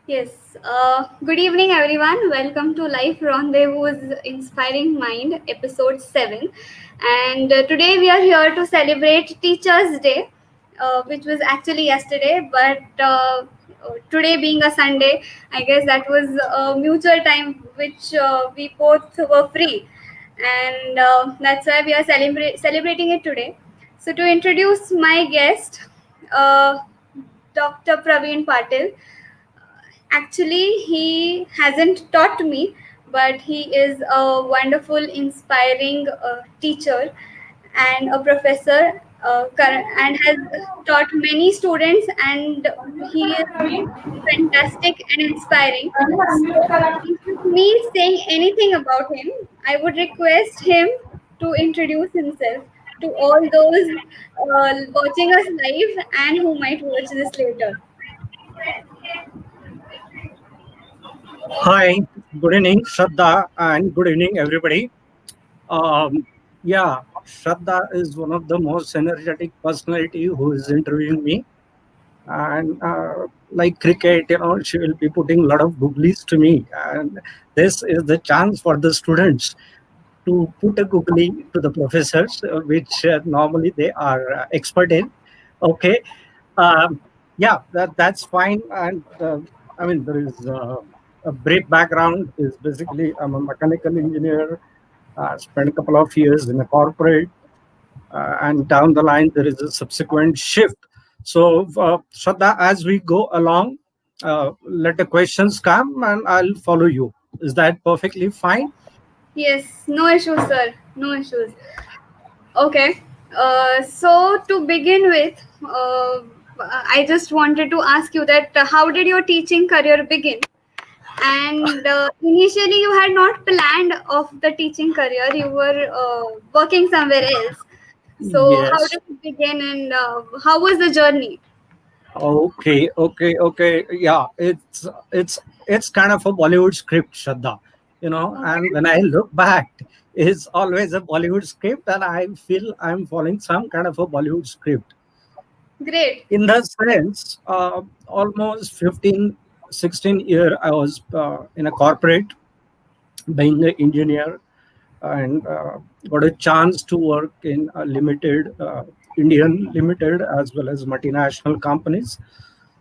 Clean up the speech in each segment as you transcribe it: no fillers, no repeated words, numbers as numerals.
Yes. Good evening, everyone. Welcome to Life Rendezvous Inspiring Mind, episode 7. And today we are here to celebrate Teachers' Day, which was actually yesterday, but today being a Sunday, I guess that was a mutual time which we both were free. And that's why we are celebrating it today. So, to introduce my guest, uh, Dr. Pravin Patil. Actually, he hasn't taught me, but he is a wonderful, inspiring teacher and a professor, and has taught many students, and he is fantastic and inspiring. So, instead of me saying anything about him, I would request him to introduce himself to all those watching us live and who might watch this later. Hi, good evening, Shraddha, and good evening, everybody. Um, yeah, Shraddha is one of the most energetic personality who is interviewing me, and like cricket, she will be putting a lot of googlies to me, and this is the chance for the students to put a googly to the professors, which normally they are expert in. Okay, um, yeah, that's fine. And I mean, there is a brief background. Is basically I'm a mechanical engineer. Spent a couple of years in a corporate, and down the line there is a subsequent shift. So, Shraddha, as we go along, let the questions come, and I'll follow you. Is that perfectly fine? Yes, no issues, sir. No issues. Okay. So to begin with, I just wanted to ask you that how did your teaching career begin? And initially, you had not planned of the teaching career. You were working somewhere else. So how Yes. did it begin, and how was the journey? Okay. Yeah, it's kind of a Bollywood script, Shraddha. And Okay. when I look back, it's always a Bollywood script, and I feel I'm following some kind of a Bollywood script. Great. In the sense, almost 15, 16 year, I was in a corporate, being an engineer, and got a chance to work in a limited, Indian limited, as well as multinational companies.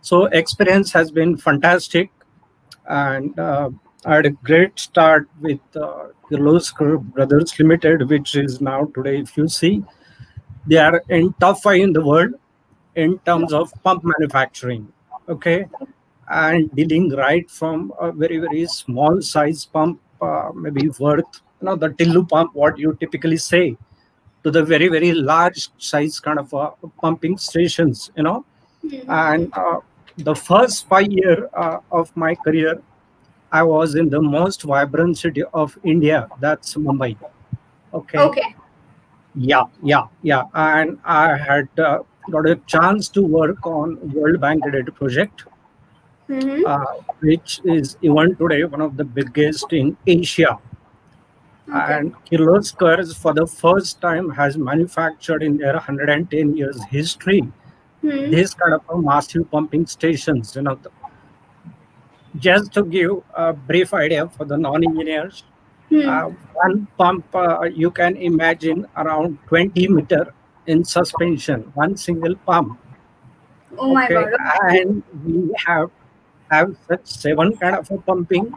So experience has been fantastic, and I had a great start with Kirloskar Brothers Limited, which is now today, if you see, they are in top five in the world in terms of pump manufacturing. Okay, and dealing right from a very small size pump, maybe worth, the Tillu pump, what you typically say, to the very large size kind of pumping stations. And the first 5 year of my career, I was in the most vibrant city of India, that's Mumbai. Okay, Okay. yeah, and I had got a chance to work on World Bank related project, Mm-hmm. uh, which is even today one of the biggest in Asia. Okay. And Kirloskar, for the first time, has manufactured in their 110 years history Hmm. this kind of a massive pumping stations. Just to give a brief idea for the non-engineers, Hmm. one pump, you can imagine, around 20 meter in suspension, one single pump. Oh my Okay, God. and we have such seven kind of a pumping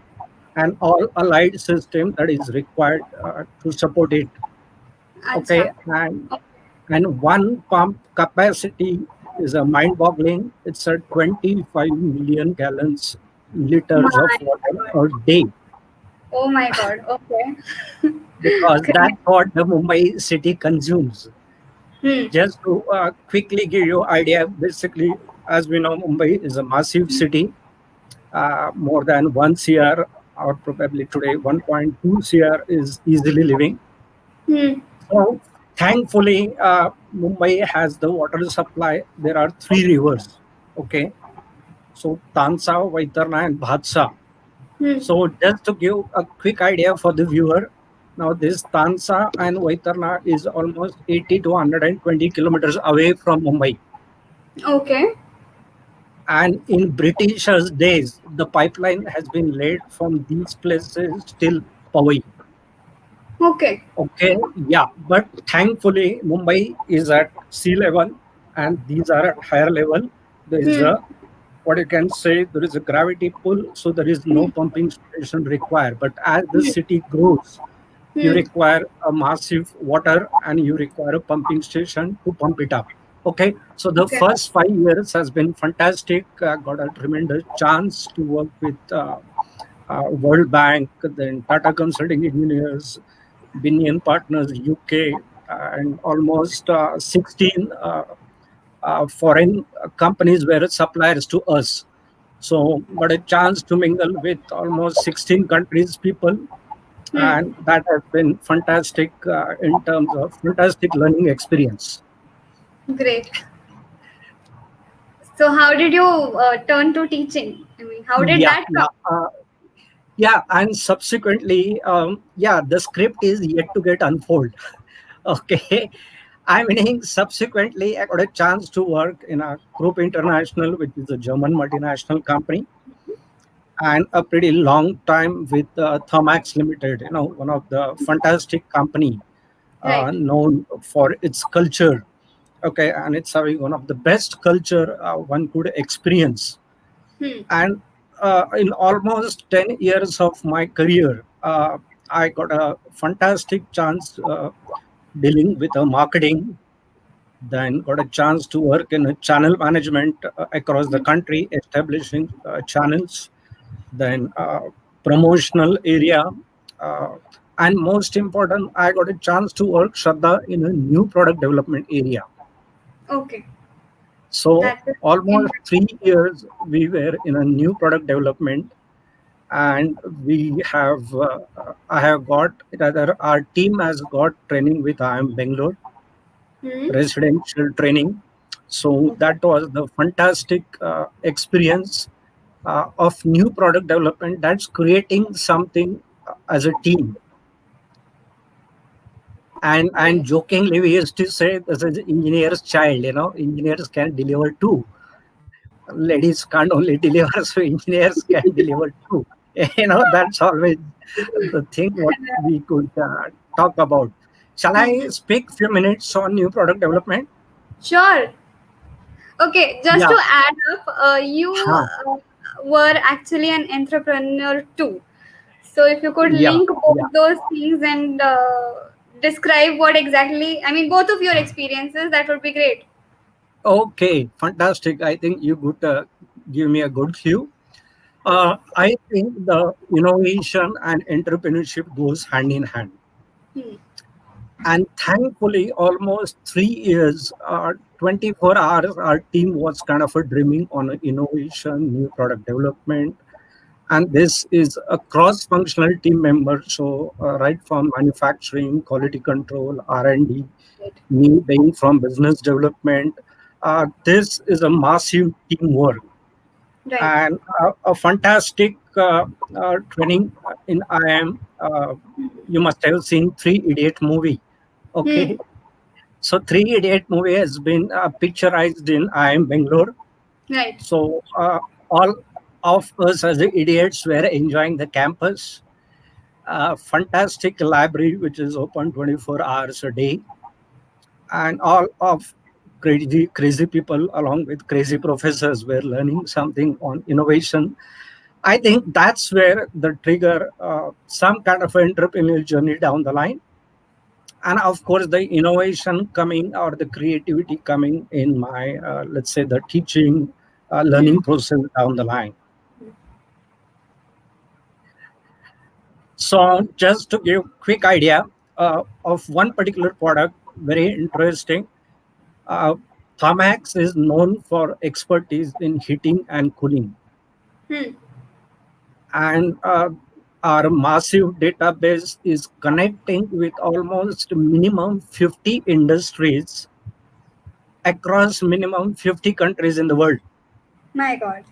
and all allied system that is required to support it. Acha. Okay, and one pump capacity is a mind-boggling. It's a 25 million gallons liters of My water God. a day, Oh my God. Okay. because Great. that's what the Mumbai city consumes. Hmm. Just to quickly give you idea, basically, as we know, Mumbai is a massive city, more than 1 CR, or probably today 1.2 CR is easily living. Hmm. So thankfully, Mumbai has the water supply. There are three rivers. Okay, so Tansa, Vaitarna, and Bhatsa. Hmm. So just to give a quick idea for the viewer, now this Tansa and Vaitarna is almost 80 to 120 kilometers away from Mumbai. Okay. And in Britishers' days, the pipeline has been laid from these places till Powai. Okay. Okay, yeah, but thankfully Mumbai is at sea level, and these are at higher level. There is Hmm. a, what you can say, there is a gravity pull, so there is no Hmm. pumping station required. But as the Hmm. city grows, you Hmm. require a massive water and you require a pumping station to pump it up. Okay, so the Okay. first 5 years has been fantastic. Got a tremendous chance to work with World Bank, then Tata Consulting Engineers, Binion Partners UK, and almost 16 foreign companies were suppliers to us. So, got a chance to mingle with almost 16 countries people, Hmm. and that has been fantastic in terms of fantastic learning experience. Great. So, how did you turn to teaching? I mean, how did Yeah, that yeah. come? Yeah, and subsequently, yeah, the script is yet to get unfold. Okay, I mean, subsequently, I got a chance to work in a Group International, which is a German multinational company, and a pretty long time with Thermax Limited. You know, one of the fantastic company Right. known for its culture. Okay, and it's having one of the best culture one could experience. Hmm. And in almost 10 years of my career, I got a fantastic chance dealing with marketing, then got a chance to work in channel management across the country, establishing channels, then promotional area, uh, and most important, I got a chance to work, Shraddha, in a new product development area. Okay. So That's almost interesting. 3 years we were in a new product development, and we have I have got, rather our team has got training with IIM Bangalore, Hmm. residential training. So Okay. that was the fantastic experience of new product development. That's creating something as a team. And Great. jokingly, we used to say this is engineer's child. You know, engineers can deliver too. Ladies can't only deliver, so engineers can deliver too. You know, that's always the thing what we could talk about. Shall I Hmm. speak few minutes on new product development? Sure. Okay. Just Yeah. to add up, you Huh. were actually an entrepreneur too. So, if you could Yeah. link Yeah. both those things and describe what exactly, I mean, both of your experiences, that would be great. Okay. Fantastic. I think you could give me a good cue. I think the innovation and entrepreneurship goes hand in hand. Hmm. And thankfully, almost 3 years, 24 hours, our team was kind of a dreaming on innovation, new product development. And this is a cross-functional team member. So right from manufacturing, quality control, R&D, Great. me being from business development, this is a massive teamwork Right. and a fantastic training in IIM. You must have seen Three Idiot movie. Hmm. Okay, so Three Idiot movie has been picturized in IIM Bangalore. Right. So all of us as the idiots were enjoying the campus. Fantastic library which is open 24 hours a day, and all of crazy people along with crazy professors were learning something on innovation. I think that's where the trigger some kind of entrepreneurial journey down the line, and of course the innovation coming or the creativity coming in my let's say the teaching Hmm. learning process down the line. So just to give quick idea of one particular product, very interesting. uh, Thamax is known for expertise in heating and cooling, Hmm. and our massive database is connecting with almost minimum 50 industries across minimum 50 countries in the world. My God.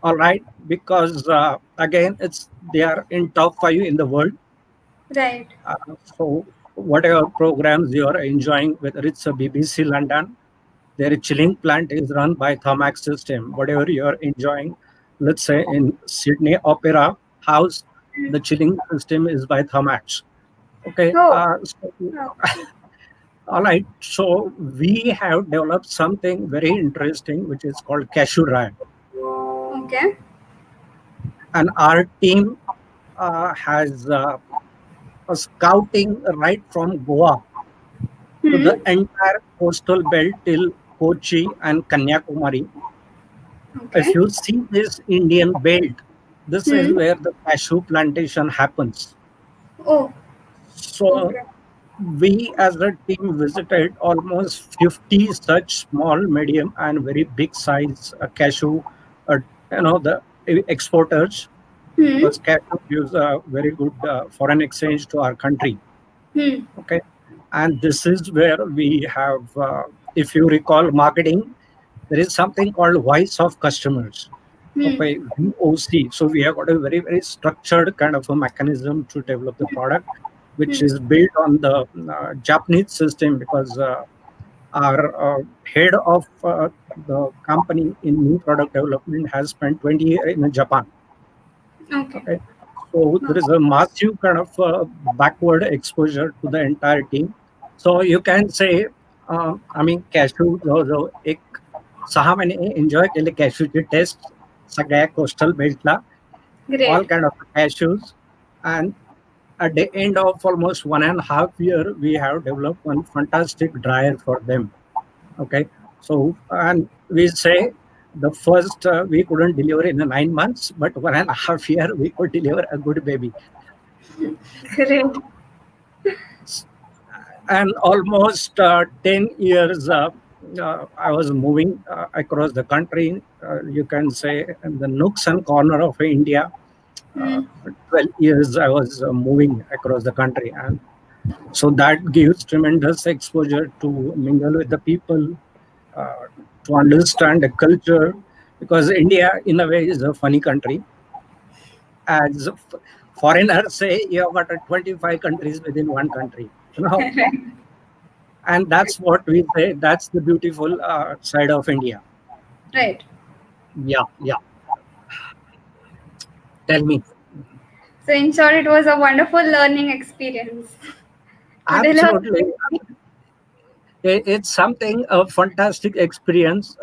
All right, because again it's they are in top 5 in the world. Right. So whatever programs you are enjoying, whether it's a BBC London, Their chilling plant is run by Thermax system. Whatever you are enjoying, let's say in Sydney Opera House, the chilling system is by Thermax. Okay. Oh, So, okay. all right. So we have developed something very interesting, which is called cashew rye, Okay. and our team has a scouting right from Goa to Hmm. the entire coastal belt till Kochi and Kanyakumari. If Okay. you see this Indian belt, this is Hmm. where the cashew plantation happens. Oh, So okay. we as a team visited almost 50 such small, medium, and very big size cashew, uh, the exporters, Hmm. because cashew gives a very good foreign exchange to our country. Hmm. Okay, and this is where we have, if you recall, marketing. There is something called voice of customers. Hmm. Okay, VOC. So we have got a very, very structured kind of a mechanism to develop the product, which Hmm. is built on the Japanese system, because our head of the company in new product development has spent 20 years in Japan. Okay. Okay, so there No. is a massive kind of backward exposure to the entire team. So you can say, I mean, cashew जो एक 6 महिने enjoy केले cashew test सगळ्या coastal beltला, all Great. kind of cashews, and at the end of almost 1.5 year, we have developed one fantastic dryer for them. Okay, so and we say the first we couldn't deliver in 9 months, but 1.5 year we could deliver a good baby. Great. And almost 10 years I was moving across the country, you can say, in the nooks and corner of India. Hmm. 12 years I was moving across the country, and so that gives tremendous exposure to mingle with the people, uh, to understand the culture, because India in a way is a funny country. As foreigners say, you have got 25 countries within one country, and that's what we say, that's the beautiful side of India. Right. Yeah, yeah, tell me. So, in short, it was a wonderful learning experience to deliver. Absolutely. It's something a fantastic experience,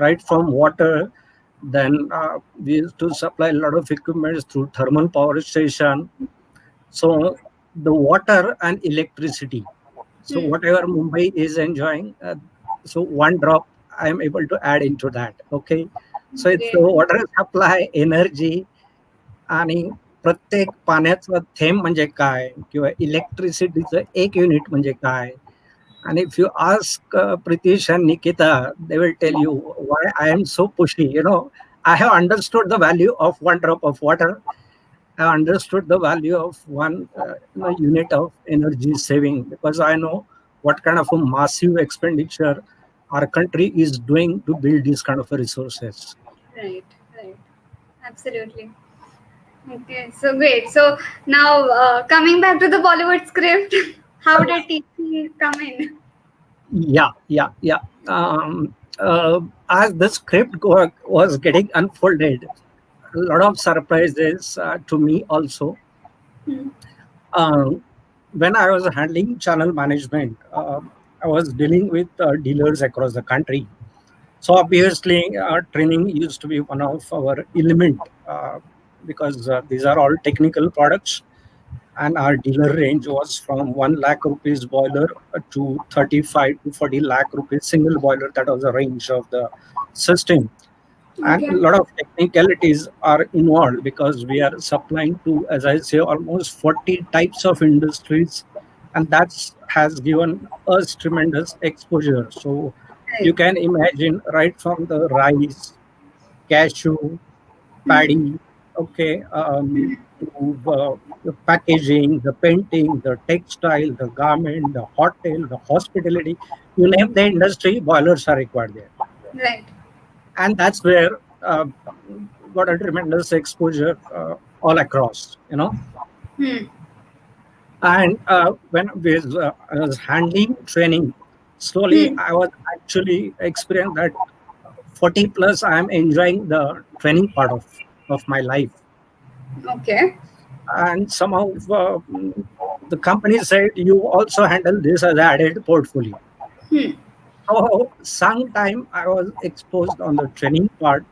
right from water. Then we used to supply a lot of equipment through thermal power station. So the water and electricity, so Hmm. whatever Mumbai is enjoying, so one drop I am able to add into that. Okay, so it's the Great. water supply, energy, आणि प्रत्येक पाण्याचा थेंब म्हणजे काय, किंवा इलेक्ट्रिसिटीचं एक unit म्हणजे काय. And if you ask Pritish and Nikita, they will tell you why I am so pushy. I have understood the value of one drop of water. I understood the value of one unit of energy saving, because I know what kind of a massive expenditure our country is doing to build these kind of resources. Right. Right. Absolutely. Okay. So great. So now coming back to the Bollywood script, how did teaching come in? Yeah, yeah, yeah. As the script was getting unfolded, a lot of surprises to me also. Hmm. Um, when I was handling channel management, I was dealing with dealers across the country. So obviously, training used to be one of our element, because these are all technical products, and our dealer range was from 1 lakh rupees boiler to 35 to 40 lakh rupees single boiler. That was the range of the system, and a Okay. lot of technicalities are involved, because we are supplying to, as I say, almost 40 types of industries, and that's has given us tremendous exposure. So Right. you can imagine, right from the rice, cashew, Hmm. paddy, okay, to the packaging, the painting, the textile, the garment, the hotel, the hospitality, you name the industry, boilers are required there. Right. And that's where got a tremendous exposure all across. Hmm. And when I was handling training, Slowly, Hmm. I was actually experiencing that 40 plus, I am enjoying the training part of my life. Okay. And somehow the company said, you also handle this as added portfolio. Hmm. So sometime I was exposed on the training part,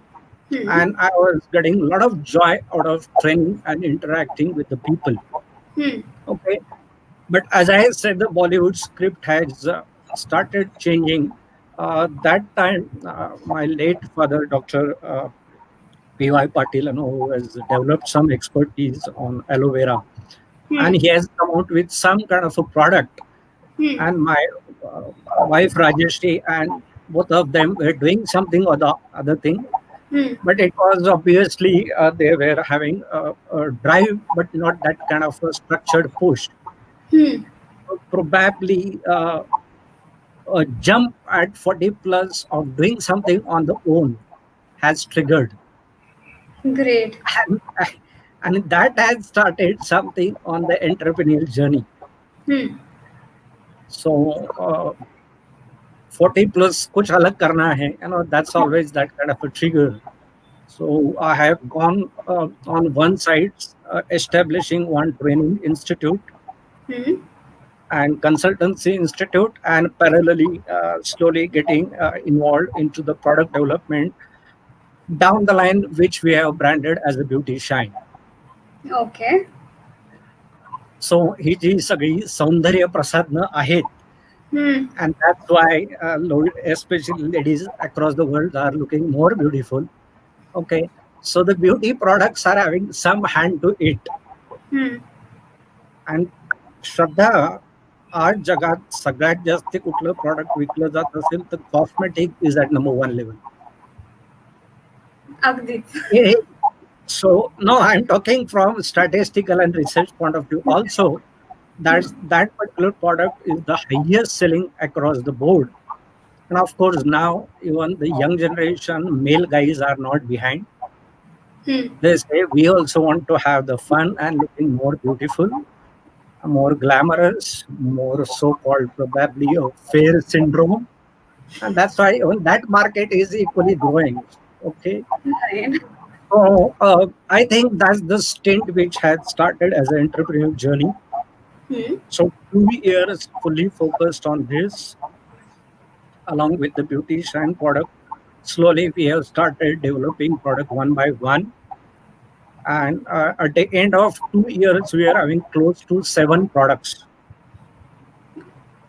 Hmm. and I was getting a lot of joy out of training and interacting with the people. Hmm. Okay. But as I said, the Bollywood script has started changing. That time, my late father, Dr. P.Y. Patil, who has developed some expertise on aloe vera, Hmm. and he has come out with some kind of a product. Hmm. And my uh, wife Rajeshri and both of them were doing something or the other thing, Hmm. but it was obviously they were having a drive, but not that kind of a structured push. Hmm. So probably a jump at 40 plus of doing something on the own has triggered, Great. and, and that has started something on the entrepreneurial journey. Hmm. So 40 plus kuch alag karna hai, that's always that kind of a trigger. So I have gone on one side, establishing one training institute Hmm. and consultancy institute, and parallelly slowly getting involved into the product development down the line, which we have branded as a beauty shine. Okay. So ही जी सगळी सौंदर्य प्रसाधनं आहेत, Hmm. and that's why especially ladies across the world are looking more beautiful. Okay, so the beauty products are having some hand to it. Hmm. And श्रद्धा, आज जगात सगळ्यात जास्त कुठलं product विकलं जात असेल तर cosmetic is at number one level. Agdit. So no, I'm talking from statistical and research point of view also. That particular product is the highest selling across the board. And of course, now even the young generation, male guys are not behind. Hmm. They say we also want to have the fun and looking more beautiful, more glamorous, more so-called probably a fair syndrome. And that's why even that market is equally growing. Okay. Right. So I think that's the stint which had started as an entrepreneurial journey. Hmm. So 2 years fully focused on this, along with the beauty shine product. Slowly, we have started developing product one by one, and at the end of 2 years, we are having close to 7 products.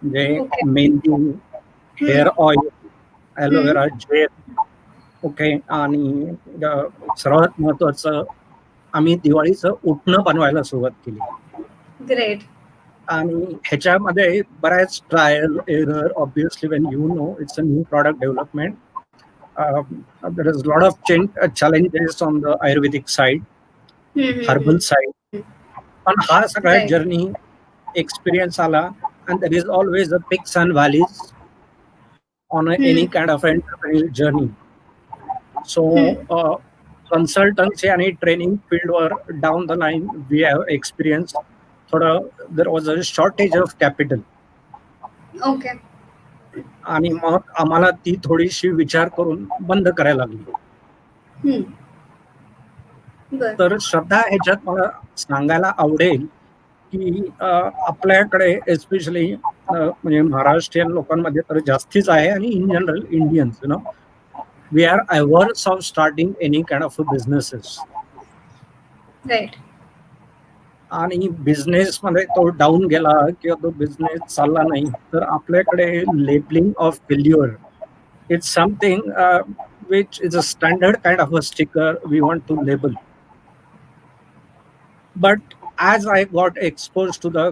They Okay. mainly Hmm. hair oil, aloe Hmm. vera gel. Okay. आणि सर्वात महत्वाचं, आम्ही दिवाळीचं उटणं बनवायला सुरुवात केली. Great. आणि ह्याच्यामध्ये बऱ्याच trial error, obviously when you know it's a new product development, there is a lot of challenges on the Ayurvedic side, Hmm. Hmm. herbal Hmm. side. पण हा सगळा Right. जर्नी एक्सपिरियन्स आला, and there is always a peaks and valleys on Hmm. any kind of entrepreneurial journey. So Hmm. consultancy आणि training फील्डवर down the line we have experience. थोडं there was a shortage of capital, Okay. आणि मग आम्हाला ती थोडीशी विचार करून बंद करायला लागली. Hmm. Good. तर श्रद्धा, ह्याच्यात मला सांगायला आवडेल की आपल्याकडे एस्पेशली म्हणजे महाराष्ट्रीयन लोकांमध्ये तर जास्तीच आहे, आणि in general Indians we are ours of starting any kind of businesses. Right. आणि बिझनेसमध्ये तो डाऊन गेला किंवा तो बिझनेस चालला नाही, तर आपल्याकडे labelling of failure it's something which is a standard kind of a sticker we want to label. But as I got exposed to the,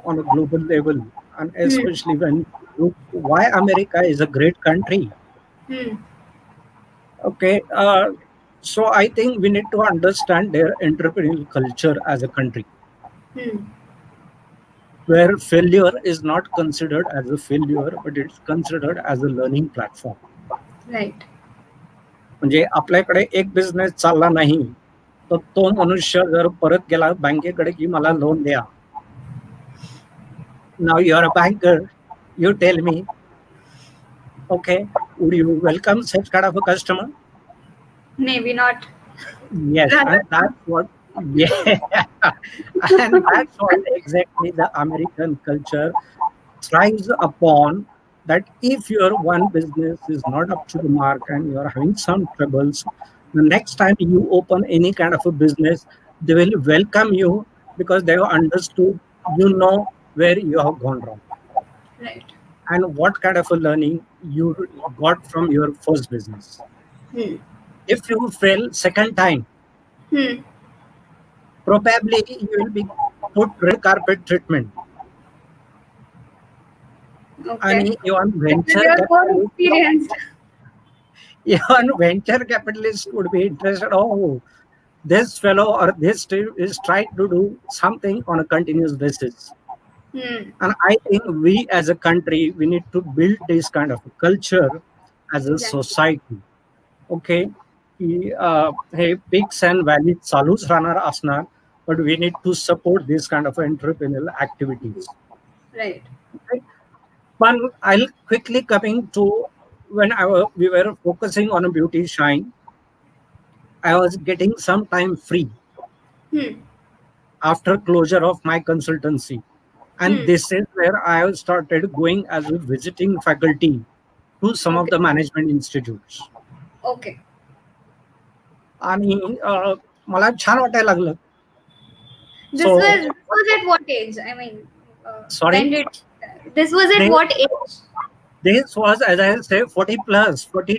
on a global level, and Hmm. especially when you look why America is a great country. Hmm. Okay, so I think we need to understand their entrepreneurial culture as a country, Hmm. where failure is not considered as a failure, but it's considered as a learning platform. Right. म्हणजे आपल्याकडे एक business चालला नाही, तर तो मनुष्य जर परत गेला बँकेकडे की मला लोन द्या. Now you are a banker, you tell me, Okay, would you welcome such kind of a customer? Maybe not. Yes, Rather, and that's what, yeah, and that's what exactly the American culture thrives upon. That if your one business is not up to the mark and you're having some troubles, the next time you open any kind of a business, they will welcome you because they have understood, where you have gone wrong right. and what kind of a learning you got from your first business. Hmm. If you fail second time, Hmm. probably you will be put red carpet treatment. And Okay. even Because venture you're more capitalist, experienced. even venture capitalist would be interested. Oh, this fellow or this team is trying to do something on a continuous basis. Hmm. And I think we as a country, we need to build this kind of culture as a Exactly. society. Okay, hey peaks and valleys चालूच राहणार असणार, but we need to support this kind of entrepreneurial activities. Right. Okay? But I'll quickly coming to when we were focusing on a beauty shine, I was getting some time free Hmm. after closure of my consultancy. And Hmm. this is where I started going as a visiting faculty to some of Okay. the management institutes. Okay. आणि मला छान वाटायला लागलं. This So, was at what age? I mean, when sorry, did this was at this, what age? this was, as I say, 40 plus, 40,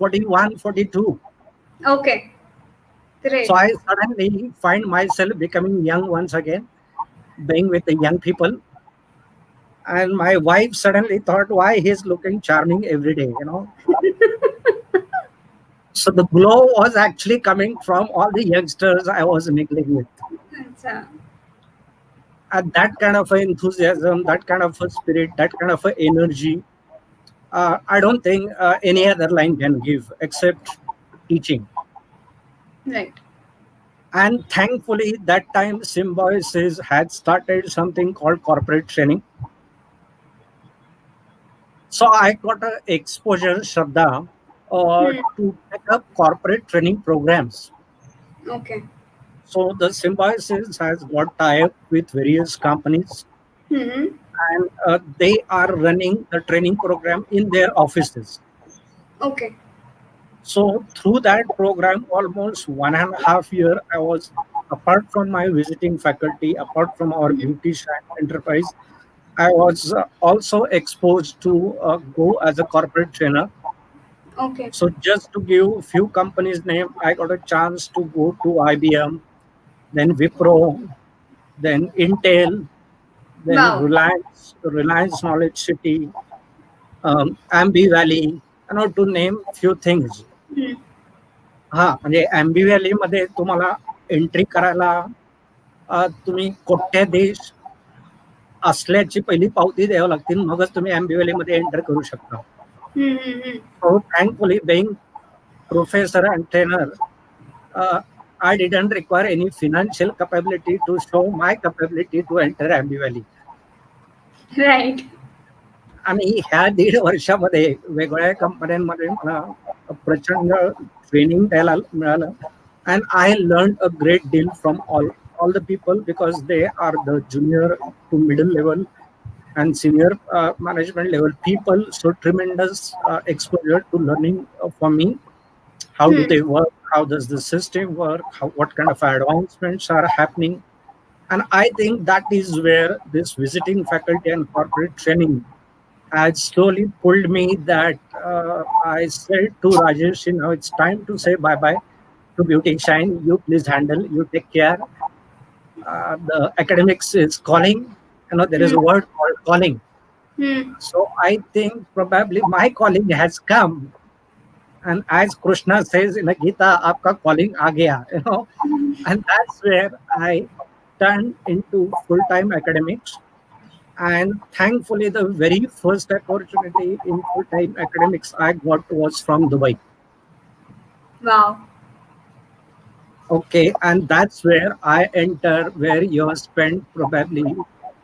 41, 42. Okay. So Great. I suddenly find myself becoming young once again, being with the young people. And my wife suddenly thought, why he's looking charming every day. So the glow was actually coming from all the youngsters I was mingling with. Acha. And that kind of a enthusiasm, that kind of a spirit, that kind of a energy, I don't think any other line can give except teaching. Right. And thankfully, that time Symbiosis had started something called corporate training. So I got a exposure, Shraddha, Hmm. to take up corporate training programs. Okay. So the Symbiosis has got tie-up with various companies, Hmm. and they are running the training program in their offices. Okay. So through that program, almost 1.5 year, I was, apart from my visiting faculty, apart from our Hmm. beauty enterprise, I was also exposed to go as a corporate trainer. Okay. So just to give few companies name, I got a chance to go to IBM, then Wipro, then Intel, then Wow. Reliance Knowledge City, Ambi Valley, to name few things. Hmm. हां, म्हणजे एम्बी व्हॅलीमध्ये तुम्हाला entry करायला तुम्ही कोट्याधीश असल्याची पहिली पावती द्यावी लागतील, मगच तुम्ही एम्बी व्हॅलीमध्ये एंटर करू शकता. Hmm. Hmm. Hmm. So thankfully, being professor and trainer, uh, I didn't require any financial capability to show my capability to enter Ambi Valley. Right. आणि ह्या 1.5 वर्षामध्ये वेगवेगळ्या कंपन्यांमध्ये मला प्रचंड ट्रेनिंग द्यायला मिळालं. And I learned a great deal from all the people because they are the junior to middle level and senior management level people. So tremendous exposure to learning for me. How do Hmm. they work? How does the system work? What kind of advancements are happening? And I think that is where this visiting faculty and corporate training had slowly pulled me that I said to Rajesh, it's time to say bye bye to Beauty Shine. You please handle, you take care. The academics is calling. There is Hmm. a word called calling. Hmm. So I think probably my calling has come. And as Krishna says in the Gita, Aapka calling aa gaya, and that's where I turned into full time academics. And thankfully, the very first opportunity in full time academics I got was from Dubai. Wow. Okay, and that's where I enter, where you have spent probably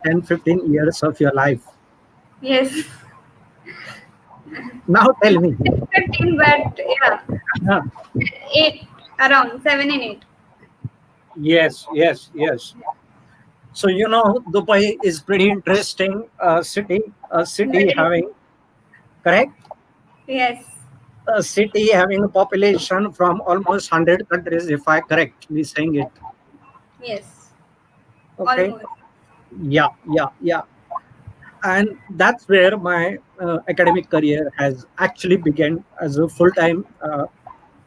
10, 15 years of your life. Yes. Now tell me. Difficult team, but yeah, Huh. eight around 7 and 8. Yes, yes, yes. So Dubai is pretty interesting city. A city Very, having correct. yes, A city having a population from almost 100 countries, if I correctly saying it. yes, Okay. almost. Yeah, yeah, yeah. And that's where my academic career has actually begun as a full-time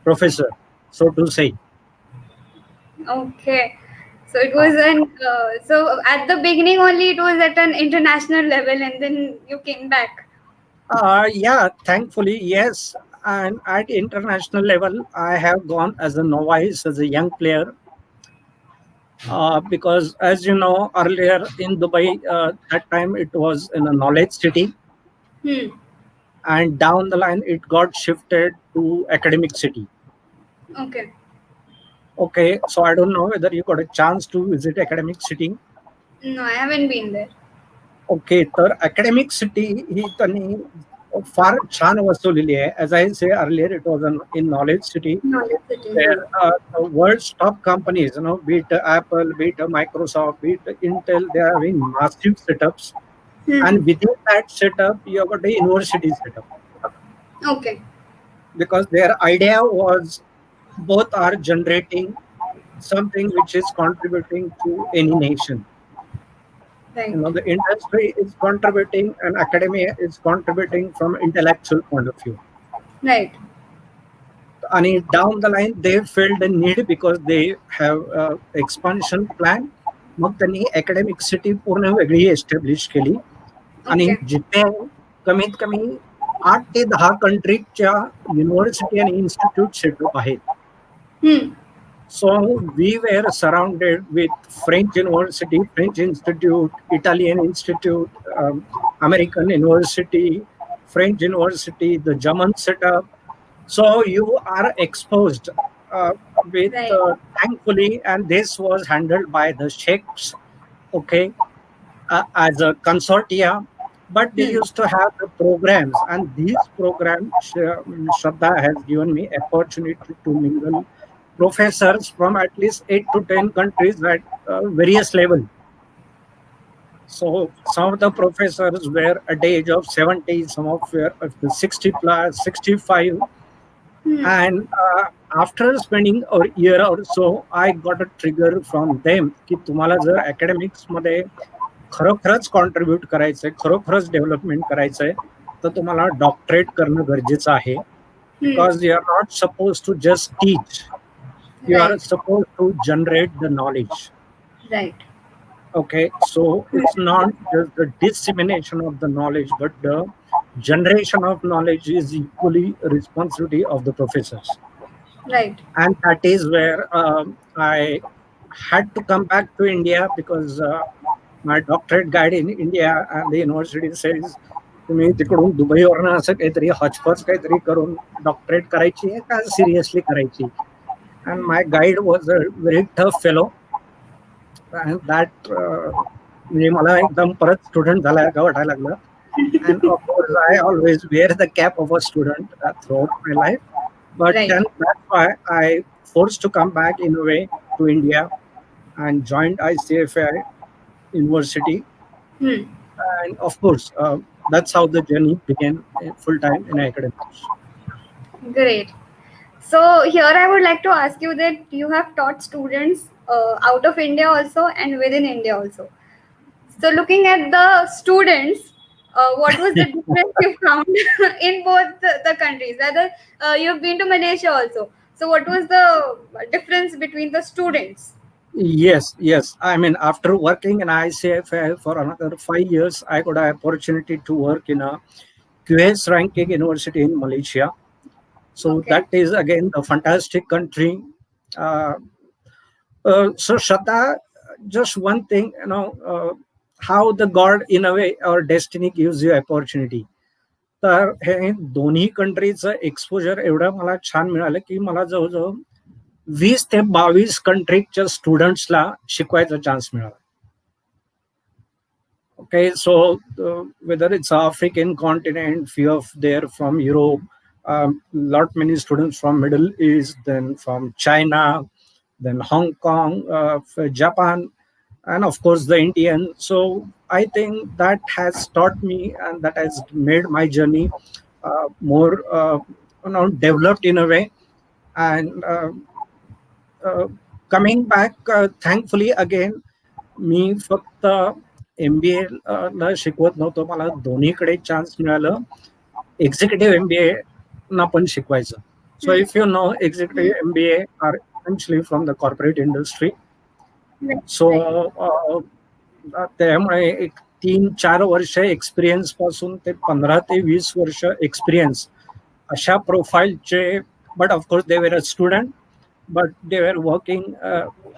professor, so to say. Okay. So it was so at the beginning only it was at an international level and then you came back. Yeah, thankfully, yes. And at international level, I have gone as a novice, as a young player, because as you know, earlier in Dubai, that time it was in a knowledge city, Hmm. and down the line it got shifted to academic city. Okay. Okay, so I don't know whether you got a chance to visit academic city. No, I haven't been there. Okay तर academic city ही त्यांनी फार छान वसवलेली आहे as I से earlier it was an in knowledge city Knowledge city. where Hmm. world's top companies, be it Apple, be it Microsoft, be it Intel, they are having massive setups. Hmm. And within that setup, you have got a university setup Okay. because their idea was both are generating something which is contributing to any nation. Right. The industry is contributing and academia is contributing from intellectual point of view. Right. And down the line, they felt a need because they have expansion plan. मग त्यांनी academic city पूर्ण वेगळी establish केली आणि Okay. जिथे कमीत कमी 8 ते 10 कंट्रीजच्या university आणि इन्स्टिट्यूट सेटअप आहेत. Hmm. So we were surrounded with French University, French Institute, Italian Institute, American University, French University, the German setup. So you are exposed with, Right. thankfully, and this was handled by the sheikhs, okay, as a consortia. But they Hmm. used to have the programs, and these programs, Shraddha has given me opportunity to mingle professors from at least 8 to 10 countries at various levels. So some of the professors were at the age of 70, some of were at the 60 plus, 65. Hmm. And after spending a year or so, I got a trigger from them की तुम्हाला जर academics मध्ये खरोखरच contribute करायचंय, खरोखरच development करायचंय, तर तुम्हाला डॉक्टरेट करणं गरजेचं आहे. Hmm. Because you are not suppose to just teach. You are Right. supposed to generate the knowledge. Right. Okay, so it's not just the dissemination of the knowledge, but the generation of knowledge is equally a responsibility of the professors. Right. And that is where I had to come back to India because my doctorate guide in India and the university says तुम्ही तिकडून दुबईवरनं असं काहीतरी hotchpotch काहीतरी करून doctorate करायची आहे का seriously करायची. And my guide was a very tough fellow. And that म्हणजे मला एकदम परत स्टुडंट झाल्यासारखं वाटायला लागलं. And of course, I always wear the cap of a student throughout my life. But Right. then that's why I forced to come back in a way to India and joined ICFI University. Hmm. And of course, that's how the journey began full time in academics. Great. So here I would like to ask you that you have taught students out of India also and within India also. So looking at the students, what was the difference you found in both the countries? Rather, you've been to Malaysia also. So what was the difference between the students? Yes, yes. I mean, after working in ICFI for another 5 years, I got an opportunity to work in a QS ranking university in Malaysia. So Okay. that is again a fantastic country. Uh, so Shraddha, just one thing, how the God in a way or destiny gives you opportunity. तर हे दोन्ही कंट्रीचं exposure एवढं मला छान मिळालं की मला जवळजवळ 20 ते 22 कंट्रीच्या स्टुडंट्सला शिकवायचा चान्स मिळाला. Okay, so whether it's African continent, few of there from Europe, lot many students from Middle East, then from China, then Hong Kong, Japan, and of course the Indian. So I think that has taught me and that has made my journey more developed in a way. And uh, coming back, thankfully again, मी फक्त MBA ला शिकवत नव्हतो. मला दोन्हीकडे chance मिळालं. Executive MBA ना पण शिकवायचं. So Hmm. if you know, executive MBA are essentially from the corporate industry. Right. So Right. त्यामुळे एक 3-4 वर्ष एक्सपिरियन्स पासून ते 15 ते 20 वर्ष एक्सपिरियन्स अशा प्रोफाईलचे, but of course they were a student, but they were working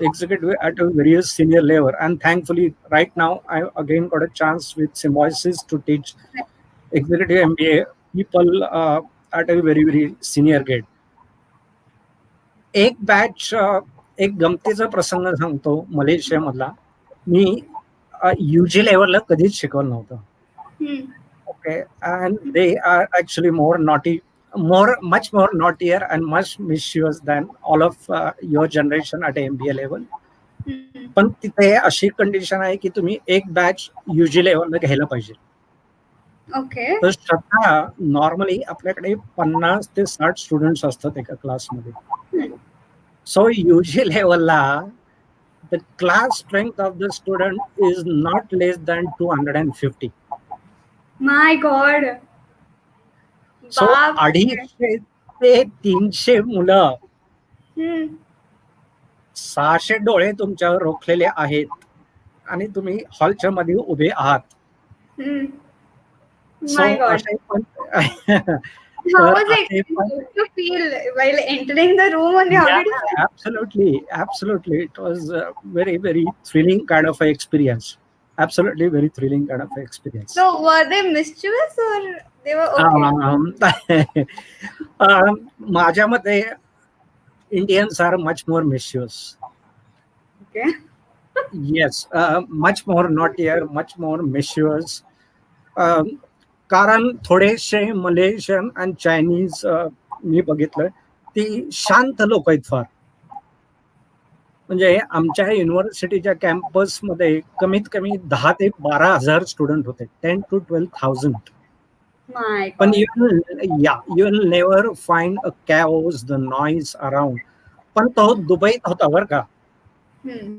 executive at a very senior level. And thankfully, right now, I again got a chance with Symbiosis to teach Right. executive MBA people at a very, very senior grade. एक batch, एक गमतीचा प्रसंग सांगतो मलेशियामधला. मी UG लेवलला कधीच शिकवलं नव्हतं. Hmm. Okay, and they are actually more naughty, much more naughtier and much mischievous than all of your generation at MBA level. Hmm. पण तिथे अशी कंडिशन आहे की तुम्ही एक बॅच UG लेवलला घ्यायला पाहिजे. Okay. तर श्रद्धा, नॉर्मली आपल्याकडे 50 ते 60 स्टुडंट्स असतात एका क्लासमध्ये. Hmm. सो UG लेवलला the class strength of the student is not less than 250. My God. So Baap. 250 ते 300 मुलं, Hmm. 600 डोळे तुमच्यावर रोखलेले आहेत आणि तुम्ही हॉलच्या मध्ये उभे आहात. Hmm. So My God. असे पण How तर was it? असे पण, How did you feel while entering the room only? How yeah, did you feel? absolutely, it was a very, very thrilling kind of a experience. Absolutely very thrilling kind of a experience. So were they mischievous or they were okay? um, माझ्या मते Indians are much more mischievous. Okay. Yes, much more naughtier, much more mischievous. Um, कारण थोडेसे Malaysian आणि Chinese मी बघितलं, ती शांत लोक आहेत फार. म्हणजे आमच्या युनिव्हर्सिटीच्या कॅम्पसमध्ये कमीत कमी 10 ते 12 हजार स्टुडंट होते, 10 to 12,000. My पण God. you will never find a chaos, the noise around. पण तो दुबईत होता बरं का. Hmm.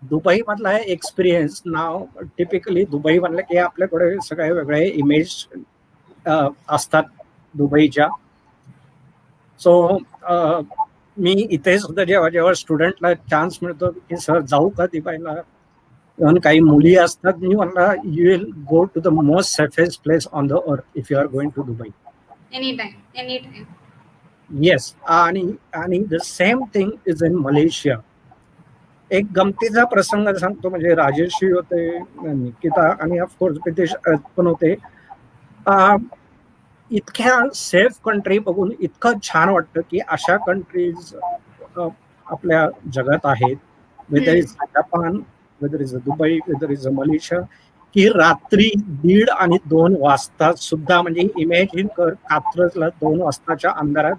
दुबई मधला एक्सपिरियन्स नाव, टिपिकली दुबई म्हणलं की आपल्याकडे सगळे वेगळे इमेज असतात दुबईच्या. सो मी इथे सुद्धा जेव्हा जेव्हा स्टुडंटला चान्स मिळतो की सर जाऊ का दुबईला, इव्हन काही मुली असतात, मी म्हणला you will go to the most safest place on the earth if you are going to Dubai. Anytime. Anytime. Yes, आणि the same thing is in Malaysia. एक गमतीचा प्रसंग सांगतो, म्हणजे राजेशही होते, निकिता आणि ऑफकोर्स प्रितेश पण होते. इतक्या सेफ कंट्री बघून इतकं छान वाटतं की अशा कंट्रीज आपल्या जगात आहेत. Whether Hmm. Is Japan, whether is Dubai, whether is Malaysia, की रात्री 1:30 आणि 2 वाजता सुद्धा, म्हणजे इमॅजिन कर, कात्रजला 2 वाजताच्या अंधारात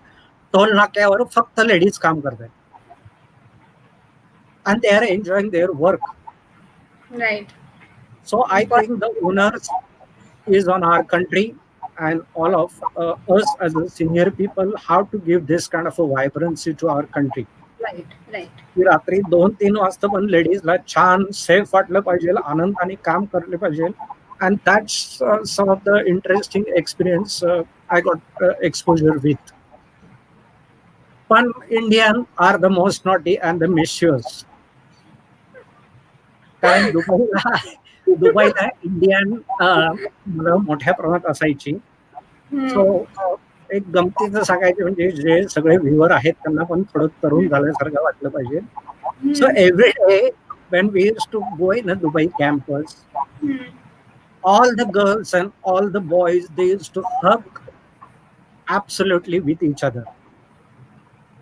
टोल नाक्यावर फक्त लेडीज काम करतात and they are enjoying their work. Right. So I think the onus is on our country and all of us as a senior people, how to give this kind of a vibrancy to our country. Right. Right. की रात्री 2-3 वाजता पण लेडीजला छान safe वाटलं पाहिजे, आनंदाने काम करले पाहिजे. And that's some of the interesting experience I got exposure with. But Indian are the most naughty and the mischievous. कारण दुबईला इंडियन मुलं मोठ्या प्रमाणात असायची. सो Hmm. एक गमतीचं सांगायचं म्हणजे जे सगळे व्ह्युअर आहेत त्यांना पण थोडं तरुण झाल्यासारखं वाटलं पाहिजे. सो Hmm. Every day when we used to go in a Dubai campus, Hmm. all the girls and all the boys, they used to hug absolutely with each other.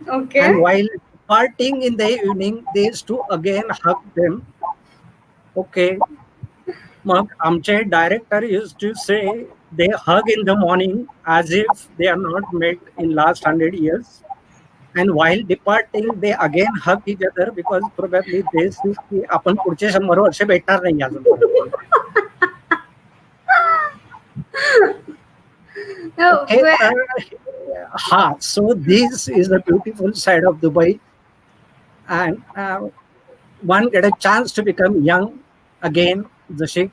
And Okay. while partying in the evening, they used to again hug them. Okay, मग आमचे director used to say they hug in the morning as if they are not met in last 100 years. And while departing, they again hug each other because probably they see की आपण पुढचे 100 वर्ष भेटणार नाही अजून परत. Oh, Okay, well, so this is the beautiful side of Dubai, and one get a chance to become young again. जसे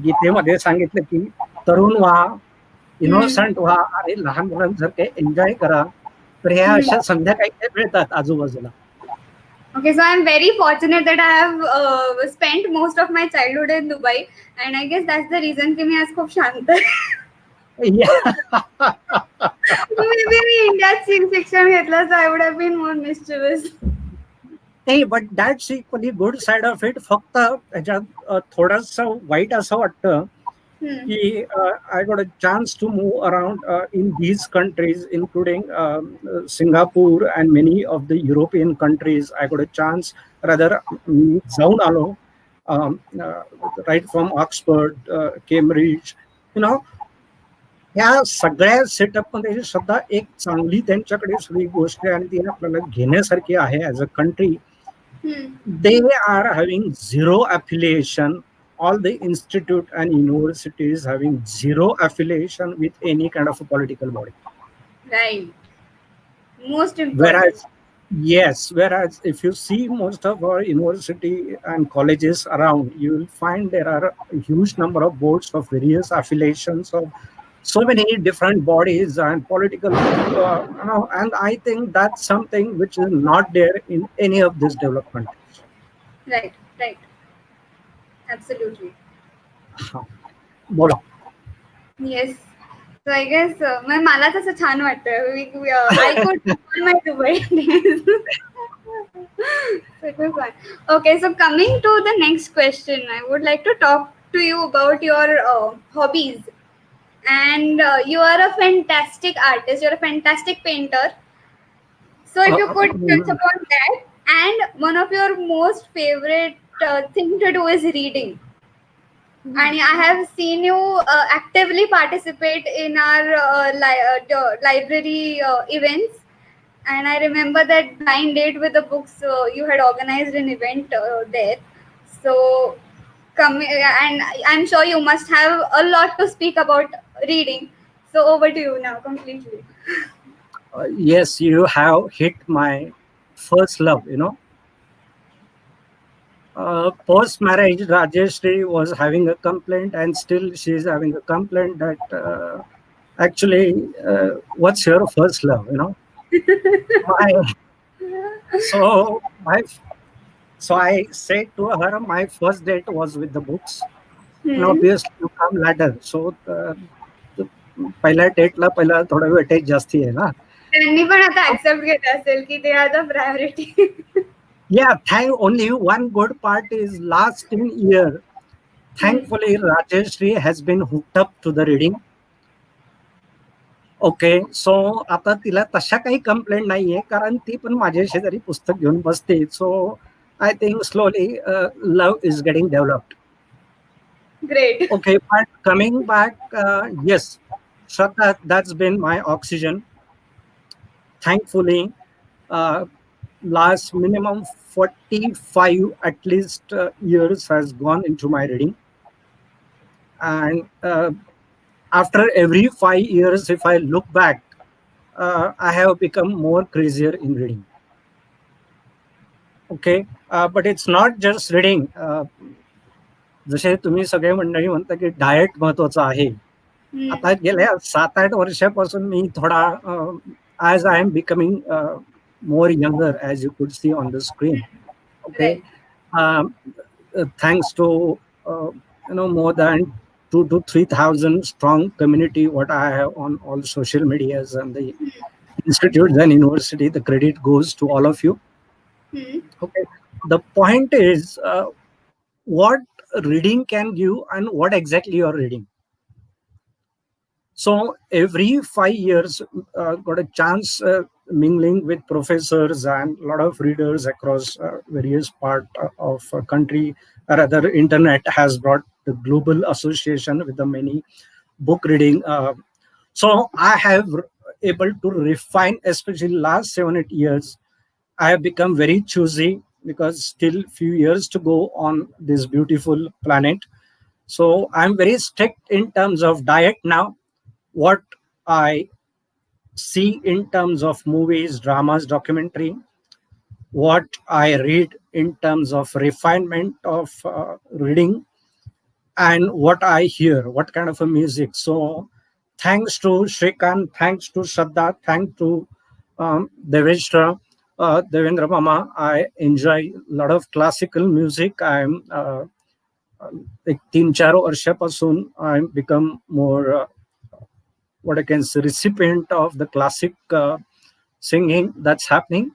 गीतेमध्ये सांगितलं की तरुण व्हा, hmm, इनोसंट व्हा आणि लहान मुलांसारखे एन्जॉय करा. तर ह्या hmm. अशा संध्याकाळी ते मिळतात आजूबाजूला. Okay, so I'm very fortunate that I have spent most of my childhood in Dubai, and I guess that's the reason कि मी आज खूप शांत आहे. Yeah. Maybe मी इंडियात शिक्षण घेतलं so I would have been more mischievous. नाही, but that's equally good side of it. फक्त त्याच्यात थोडंसं वाईट असं वाटतं Hmm. की I got a chance to move around in these countries, including Singapore and many of the European countries. I got a chance, rather, मी जाऊन आलो, um, uh, right from Oxford, Cambridge, you know, ह्या सगळ्या सेटअपमध्ये सुद्धा एक चांगली त्यांच्याकडे सगळी गोष्ट आहे आणि ती आपल्याला घेण्यासारखी आहे as a country. Hmm. They are having zero affiliation. All the institute and universities having zero affiliation with any kind of a political body. Right. Most important. Whereas, yes, whereas if you see most of our university and colleges around, you will find there are a huge number of boards of various affiliations of so many different bodies and political, and I think that's something which is not there in any of these developed countries. Right. Right. Absolutely. बोला. Yes. So I guess मला तसं छान वाटतं. I could recall my Dubai days. So it was fun. Okay, so coming to the next question, I would like to talk to you about your hobbies. And you are a fantastic artist. You're a fantastic painter. So if you could touch upon that, and one of your most favorite thing to do is reading. And I have seen you actively participate in our library events. And I remember that blind date with the books. You had organized an event there. So, and I'm sure you must have a lot to speak about reading. So, over to you now, completely. Yes, you have hit my first love, you know. Post marriage, Rajeshri was having a complaint, and still she is having a complaint that actually, what's your first love, you know? My, so, my, so I said to her, my first date was with the books, and Hmm. obviously you come later. So, पहिल्या डेटला पहिला थोडा weightage जास्ती आहे ना. त्यांनी पण आता accept घेत असेल की they are the priority. Yeah, only one good part is last year, thankfully, Rajeshri has been hooked up to the reading. Okay, so आता तिला तशा काही कंप्लेंट नाहीये कारण ती पण माझ्या शेजारी पुस्तक घेऊन बसते. So I think slowly love is getting developed. Great. Okay, but coming back, yes, Shraddha, that's been my oxygen. Thankfully, last minimum 45 at least years has gone into my reading. And after every 5 years, if I look back, I have become more crazier in reading. Okay, but it's not just reading. जसे तुम्ही सगळे मंडळी म्हणता की diet महत्वाचं आहे. आता गेल्या 7-8 वर्षापासून मी थोडा as I am becoming more younger, as you could see on the screen. Okay, thanks to more than 2,000 to 3,000 strong community what I have on all social medias and the institutes and university, the credit goes to all of you. Okay, the point is what reading can give and what exactly you are reading. So every 5 years, got a chance mingling with professors and a lot of readers across various part of country. Rather, internet has brought the global association with the many book reading. So I have able to refine, especially last 7 8 years. I have become very choosy because still few years to go on this beautiful planet. So I'm very strict in terms of diet now. What I see in terms of movies, dramas, documentary, what I read in terms of refinement of reading, and what I hear, what kind of a music. So, thanks to Shrikant, thanks to Shraddha, thanks to Devendra Mama, I enjoy a lot of classical music. I'm एक 3 4 वर्षापासून I become more what I can say recipient of the classic singing that's happening.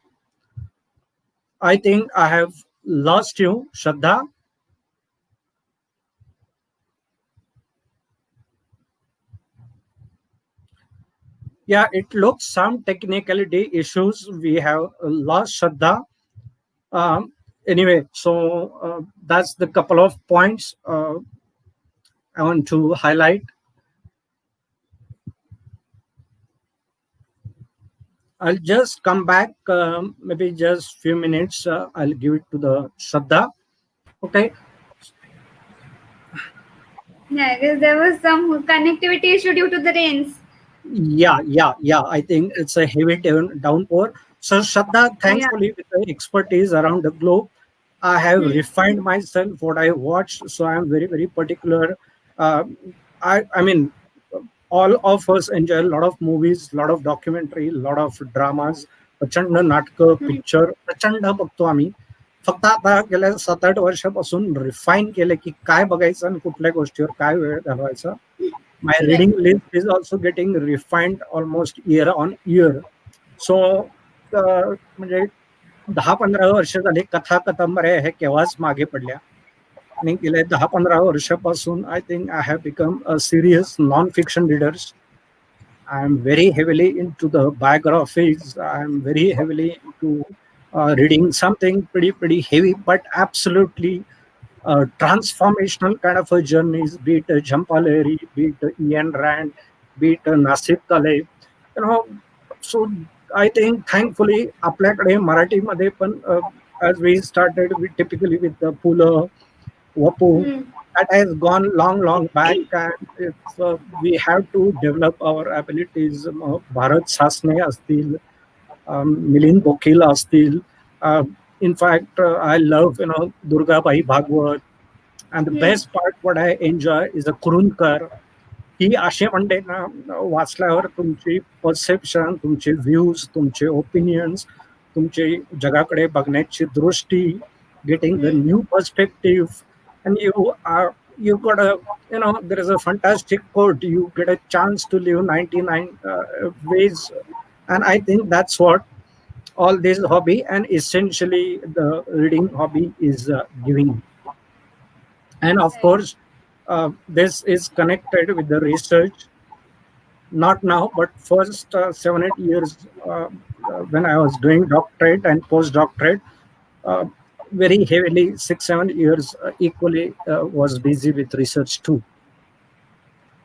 I think I have lost you, Shraddha. Yeah, it looks some technicality issues. We have lost Shraddha. Um, anyway, so that's the couple of points I want to highlight. I'll just come back, maybe just few minutes. I'll give it to the Shraddha. Okay. Yeah, I guess there was some connectivity issue due to the rains. Yeah. I think it's a heavy downpour. So, Shraddha, Yeah. thankfully, with the expertise around the globe, I have Hmm. refined myself what I watched. So, I'm very, very particular. Uh, I mean, all of us enjoy a lot of movies, lot of documentary, lot of dramas, प्रचंड नाटकं, Hmm. Picture प्रचंड बघतो आम्ही. फक्त आता गेल्या 7 8 वर्षापासून refine केलं की काय बघायचं आणि कुठल्या गोष्टीवर काय वेळ घालवायचा. My Right. reading list is also getting refined almost year on year. So म्हणजे 10 15 वर्ष झाली कथा कादंबऱ्या ह्या केव्हाच मागे पडल्या आणि गेल्या 10 15 वर्षापासून I think I have become a serious non fiction readers. I'm very heavily into the biographies. I'm very heavily into reading something pretty heavy, but absolutely transformational kind of a journeys. Be it Jhampaleri, be it Ian Rand, be it Nasib Taleb. You know, so I think thankfully आपल्याकडे मराठीमध्ये पण as we started with typically with the Pula, Wapu, Hmm. that has gone long back, and it's, we have to develop our abilities. Bharat Sasne astil, Milind Bokhil astil. Uh, in fact, I love Durga Bhai Bhagwat, and the Hmm. best part what I enjoy is a Kurunkar. ही असे म्हणते ना वाचल्यावर तुमची perception, तुमचे views, तुमचे opinions, तुमची जगाकडे बघण्याची दृष्टी, getting the Hmm. new perspective, and you got a there is a fantastic quote, you get a chance to live 99 ways, and I think that's what all this hobby and essentially the reading hobby is giving. And of Right. course, this is connected with the research. Not now, but first 7 8 years when I was doing doctorate and postdoctorate, uh, very heavily 6 7 years equally was busy with research too.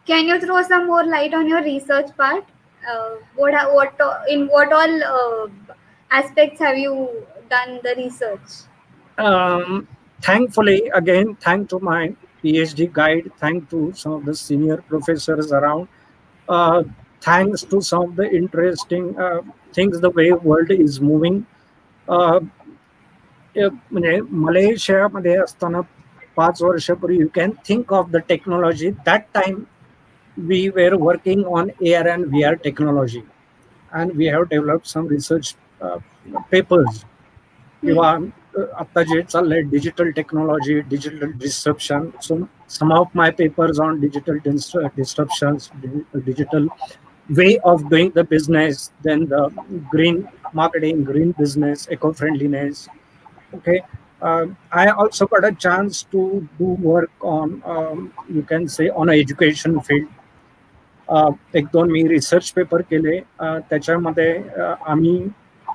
Can you throw some more light on your research part? In what all aspects have you done the research? Um, Thankfully, again, thank to my PhD guide, thank to some of the senior professors around, uh, thanks to some of the interesting things the way world is moving. Uh, म्हणजे मलेशियामध्ये असताना 5 वर्षापूर्वी you can think of the technology that time we were working on AR and VR technology, and we have developed some research papers Hmm. किंवा आता जे चाललंय digital technology, digital disruption. So some of my papers on digital disruptions, digital way of doing the business, then the green marketing, green business, eco-friendliness. Okay. I also got a chance to do work on, you can say, on a education field. 1 2 me research paper केले. त्याच्यामध्ये आम्ही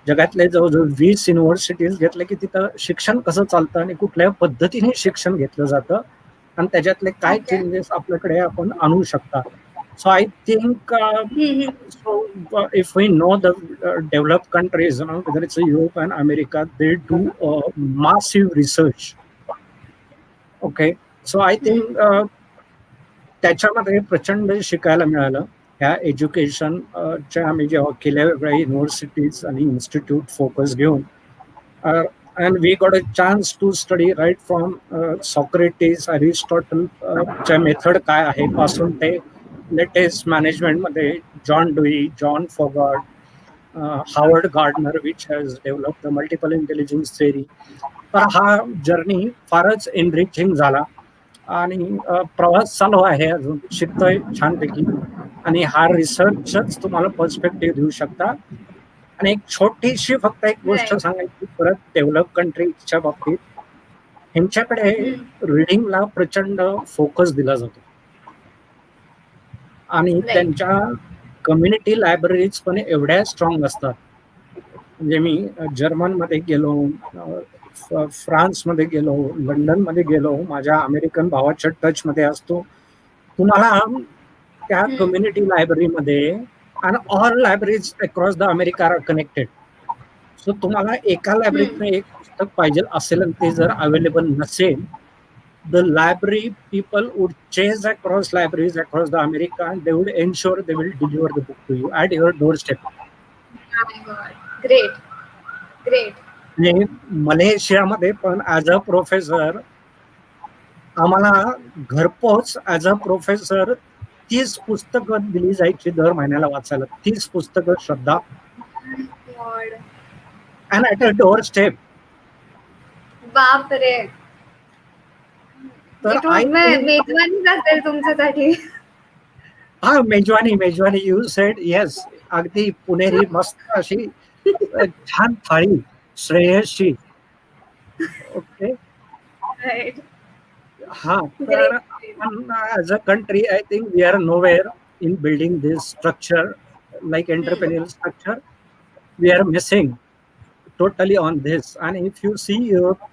जगातले जवळजवळ 20 universities घेतले की तिथं शिक्षण कसं चालतं आणि कुठल्या पद्धतीने शिक्षण घेतलं जातं. आणि त्याच्यातले काय Okay. चेंजेस आपल्याकडे आपण आणू शकता. So I think Mm-hmm. so if we know the developed countries, whether it's Europe and America, they do massive research. Okay, so I think त्याच्यामध्ये प्रचंड शिकायला मिळालं. ह्या एज्युकेशन च्या आम्ही जेव्हा केल्या वेगळ्या युनिव्हर्सिटीज आणि इन्स्टिट्यूट फोकस घेऊन, and we got a chance to study right from Socrates, Aristotle च्या मेथड काय आहे पासून ते लेटेस्ट मॅनेजमेंटमध्ये John Dewey, John Foggard, Harvard Gardner which has develop the multiple intelligence theory. तर हा जर्नी फारच एनरिचिंग झाला आणि प्रवास चालू आहे, अजून शिकतोय छानपैकी. आणि हा रिसर्चच तुम्हाला पर्स्पेक्टिव्ह देऊ शकता. आणि एक छोटीशी फक्त एक गोष्ट Right. सांगायची परत डेव्हलप कंट्रीजच्या बाबतीत, ह्यांच्याकडे Mm. रिडिंगला प्रचंड फोकस दिला जातो आणि Right. त्यांच्या कम्युनिटी लायब्ररीज पण एवढ्या स्ट्रॉंग असतात. म्हणजे मी जर्मनमध्ये गेलो, फ्रान्समध्ये गेलो, लंडनमध्ये गेलो, माझ्या अमेरिकन भावाच्या टचमध्ये असतो. तुम्हाला त्या Mm. कम्युनिटी लायब्ररीमध्ये, आणि all libraries across the America are connected. So तुम्हाला एका Mm. लायब्ररीतनं एक पुस्तक पाहिजे असेल आणि ते जर अवेलेबल नसेल, the library people would chase across libraries across the America, and they would ensure they will deliver the book to you at your doorstep. Oh my God. Great. Great. म्हणजे मलेशियामध्ये पण ॲज अ प्रोफेसर आम्हाला घरपोच as a professor 30 पुस्तकं दिली जायची दर महिन्याला वाचायला. 30 पुस्तकं, श्रद्धा, God. And at a door step. बाप रे. तर इट वुड आय थिंक, मेजवानीच असेल तुमच्यासाठी. हा, मेजवानी मेजवानी, यू सेड येस. अगदी पुणेरी मस्त अशी छान थाळी, श्रेयसची. ओके. Right. हा, तर Great. आपण as a country I think we are nowhere in building this structure, like Hmm. entrepreneurial structure. We are missing totally on this. And if you see Europe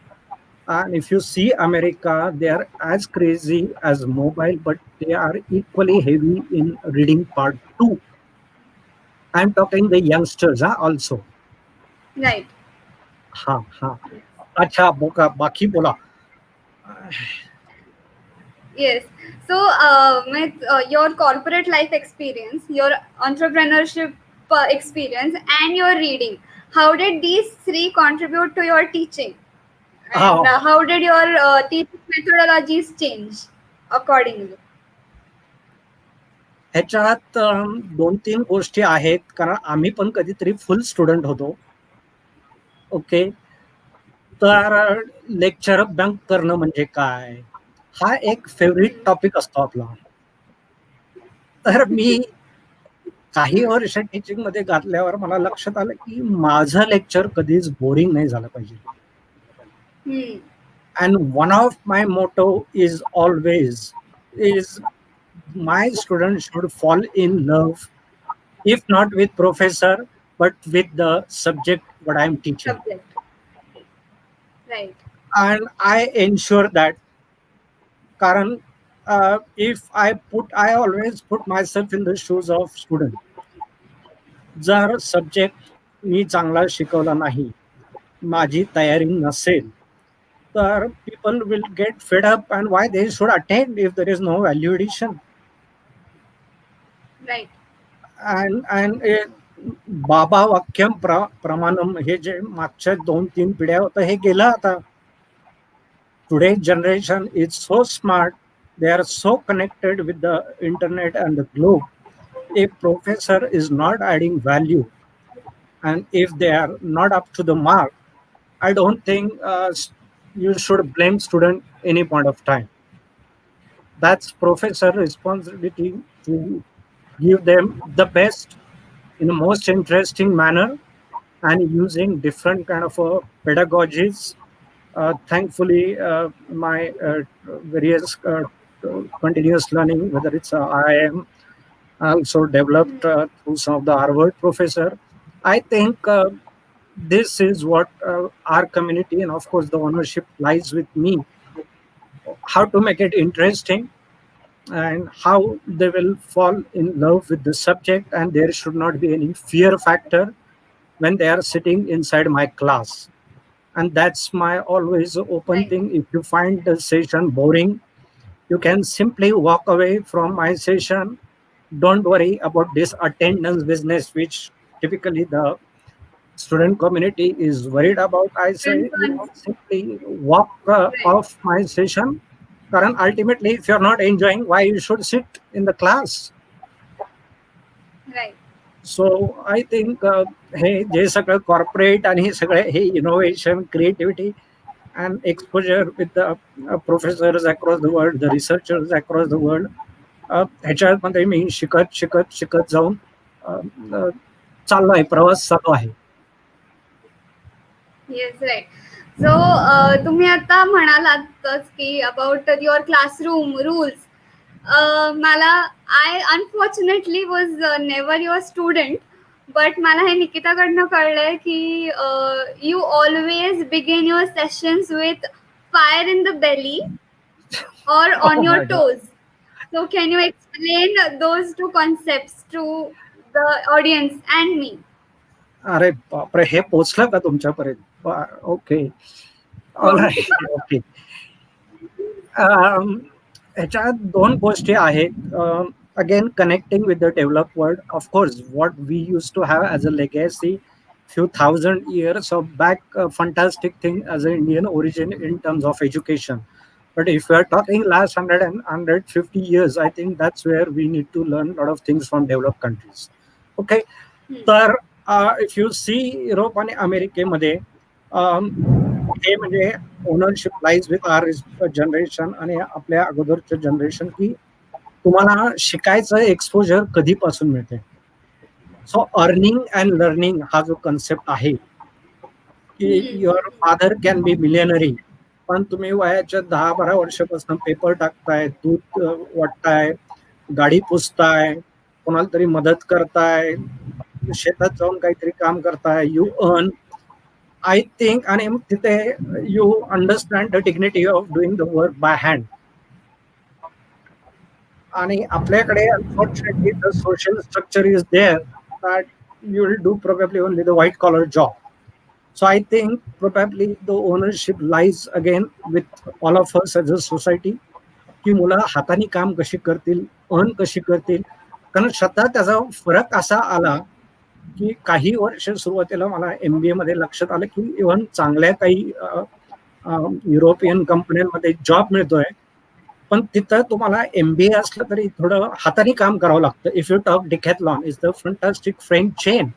and if you see America, they are as crazy as mobile, but they are equally heavy in reading part too. I'm talking the youngsters also. Right. हा हा. अच्छा, बोका बाकी बोला. Yes. So, with your corporate life experience, your entrepreneurship experience, and your reading, how did these three contribute to your teaching? And हा, how did your teaching methodologies change accordingly? ह्याच्यात 2-3 गोष्टी आहेत, कारण आम्ही पण कधीतरी फुल स्टुडंट होतो. Okay. तर लेक्चर बंक करणं म्हणजे काय, हा एक फेवरेट Hmm. टॉपिक असतो आपला. तर मी काही वर्ष टीचिंग मध्ये घातल्यावर मला लक्षात आलं की माझं लेक्चर कधीच बोरिंग नाही झालं पाहिजे. Hmm. And one of my motto is always is my students should fall in love, if not with professor, but with the subject what I am teaching. Subject. Right. And I ensure that, कारण if I always put myself in the shoes of student. जर subject मी चांगला शिकवला नाही, माझी तयारी नसेल, तर people will get fed up, and why they should attend if there is no value addition. Right. and बाबा वाक्यम प्रमाणम हे जे मागच्या 2-3 पिढ्या होतं हे गेलं आता. Today generation is so smart, they are so connected with the internet and the globe. A professor is not adding value, and if they are not up to the mark, I don't think you should blame student any point of time. That's professor responsibility to give them the best in the most interesting manner and using different kind of pedagogies. Thankfully, my various continuous learning, whether it's IIM, also developed through some of the Harvard professor. I think this is what our community, and of course the ownership lies with me. how to make it interesting, and how they will fall in love with the subject, and there should not be any fear factor when they are sitting inside my class. And that's my always open Right. thing. If you find the session boring, you can simply walk away from my session. Don't worry about this attendance business, which typically the student community is worried about. I say, Influence. simply walk Right. off my session. Karan, ultimately, if you're not enjoying, why you should sit in the class? Right. So I think हे जे सगळं corporate आणि हे सगळे हे innovation creativity and exposure with the professors across the world, the researchers across the world, ह्याच्यामध्ये मी शिकत शिकत शिकत जाऊन चाललो आहे, प्रवास चालू आहे. Yes right. सो तुम्ही आता म्हणालातच की अबाउट युअर क्लासरूम रूल्स. मला I unfortunately was never your student, but मला हे निकिताकडनं कळलंय की you always begin your sessions with fire in the belly or Oh on your my God. toes. So, can you explain those two concepts to the audience and me? अरे बापरे, हे पोचलं का तुमच्यापर्यंत? ओके, ऑल हो. Right, okay. Um, ह्याच्यात दोन गोष्टी आहेत. Again connecting with the develop world. Of course what we use to have as a legacy few thousand years of back, fantastic thing as an Indian origin in terms of education. But if we are talking last 150 years, I think that's where we need to learn a lot of things from developed countries. Okay, Hmm. तर if you see Europe आणि अमेरिकेमध्ये हे म्हणजे ownership lies with our generation आणि आपल्या अगोदरचं generation, की तुम्हाला शिकायचं exposure कधीपासून मिळते. सो अर्निंग अँड लर्निंग हा जो कन्सेप्ट आहे, की Hmm. Your father can be millionaire, पण तुम्ही वयाच्या 10-12 वर्षापासून पेपर टाकताय, दूध वाटताय, गाडी पुसताय, कोणाला तरी मदत करताय, शेतात जाऊन काहीतरी काम करताय, यू अर्न, आय थिंक. आणि मग तिथे you understand the dignity of doing the work by hand. आणि आपल्याकडे unfortunately the social structure is there that you will do probably only the white collar job. So I think probably the ownership lies again with all of us as a society, की मुलं हाताने काम कशी करतील, earn कशी करतील. कारण स्वतः त्याचा फरक असा आला, की काही वर्ष सुरुवातीला मला MBA मध्ये लक्षात आलं, की इव्हन चांगल्या काही युरोपियन कंपन्यांमध्ये जॉब मिळतोय, पण तिथं तुम्हाला MBA असलं तरी थोडं हाताने काम करावं लागतं. If you talk Decathlon is the fantastic French chain.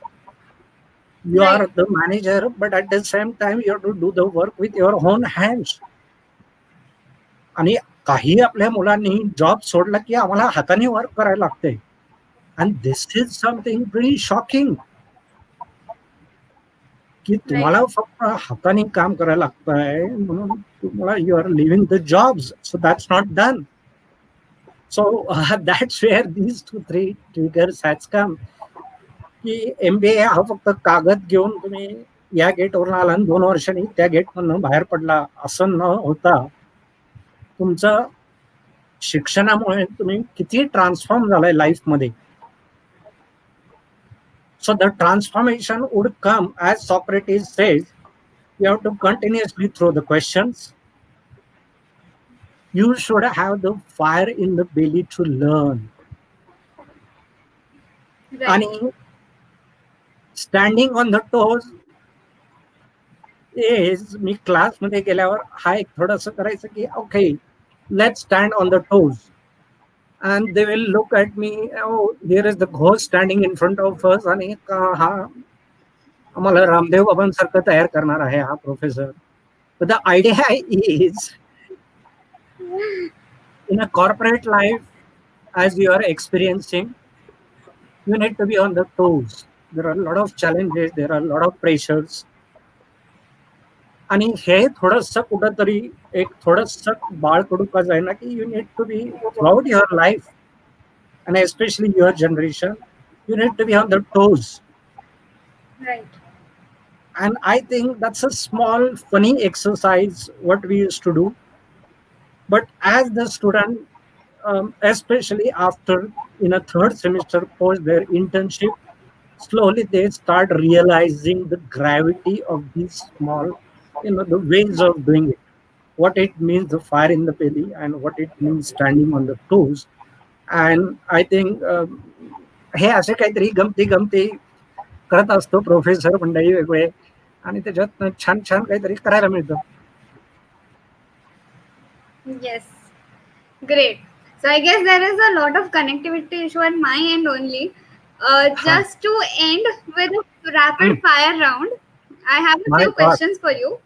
You Right. are the manager, but at the same time, you have to do the work with your own hands. आणि काही आपल्या मुलांनी जॉब सोडला की आम्हाला हाताने वर्क करायला लागते. And this is something very shocking, की Right. तुम्हाला फक्त हाताने काम करायला लागतंय म्हणून तुम्हाला you are living the jobs. So that's not done. So that's where these 2-3 triggers has come, की MBA हा फक्त कागद घेऊन तुम्ही या गेटवरून आला आणि 2 वर्षांनी त्या गेटमधनं बाहेर पडला असं न होता, तुमचं शिक्षणामुळे तुम्ही किती ट्रान्सफॉर्म झालाय लाईफमध्ये. So the transformation would come as Socrates says, you have to continuously throw the questions. You should have the fire in the belly to learn. Right. आणि standing on the toes is, मी क्लासमध्ये गेल्यावर हा एक थोडंसं करायचं, की okay, let's stand on the toes. And they will look at me, oh, here is the ghost standing in front of us, आणि हा आम्हाला रामदेव बाबांसारखं तयार करणार आहे हा professor. But the idea is, in a corporate life, as you are experiencing, you need to be on the toes. There are a lot of challenges, there are a lot of pressures. आणि हे थोडंसं कुठंतरी एक थोडंसं बाळकडू का जाईना, की you need to be throughout your life, and especially your generation, you need to be on the toes. Right. And I think that's a small funny exercise what we used to do. But as the student, especially after in a third semester post their internship, slowly they start realizing the gravity of these small, the ways of doing it, what it means the fire in the belly and what it means standing on the toes. And I think हे असे काहीतरी गमती गमती करत असतो professor मंडळी वेगळे, आणि त्याच्यात छान छान काहीतरी करायला मिळतं. Yes. Great. So I guess there is a lot of connectivity issue at my end only. हा. Just to end with a rapid fire round, I have a my few God. questions for you.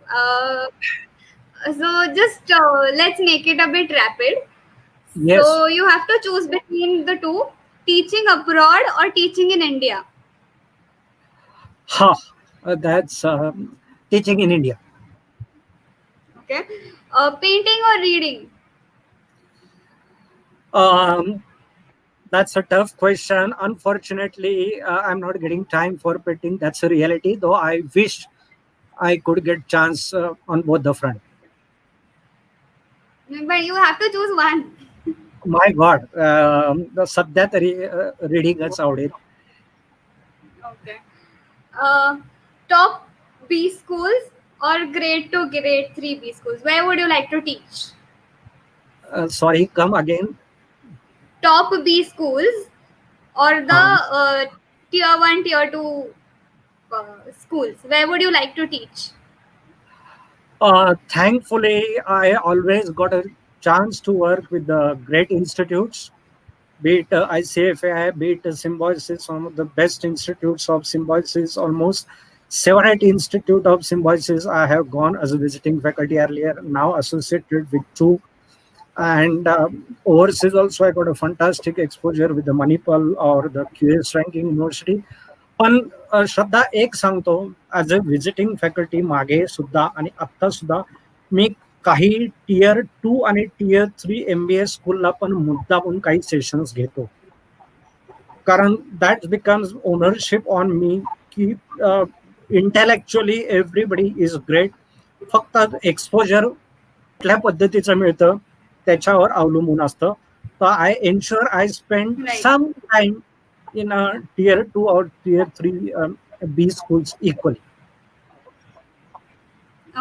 So just let's make it a bit rapid. Yes. So you have to choose between the two: teaching abroad or teaching in India. Ha. That's teaching in India. Okay. Painting or reading. um, that's a tough question. Unfortunately, I'm not getting time for petting. That's a reality, though I wish I could get chance on both the front. But you have to choose one. My God, सध्या तरी readingच आवडेल. Okay. Uh, top B schools or grade 2, grade 3 B schools? Where would you like to teach? Sorry, come again. Top B schools or the Um, tier 1, tier 2 schools? Where would you like to teach? Thankfully, I always got a chance to work with the great institutes, be it ICFI, be it Symbiosis, one of the best institutes of Symbiosis, almost 7 8 institute of Symbiosis. I have gone as a visiting faculty earlier, now associated with two. And overseas also, I got a fantastic exposure with the Manipal or the QS ranking university. पण श्रद्धा एक सांगतो, as a visiting faculty मागे सुद्धा आणि आत्ता सुद्धा मी काही tier 2 आणि टियर 3 MBA स्कूलला पण मुद्दामून काही सेशन्स घेतो. कारण that becomes ownership on me की इंटेलेक्च्युअली एव्हरीबडी इज ग्रेट. फक्त एक्सपोजर कुठल्या पद्धतीचं मिळतं त्याच्यावर अवलंबून असतं. तर I ensure I spend Right. Some time in tier 2 or tier 3 B schools equally.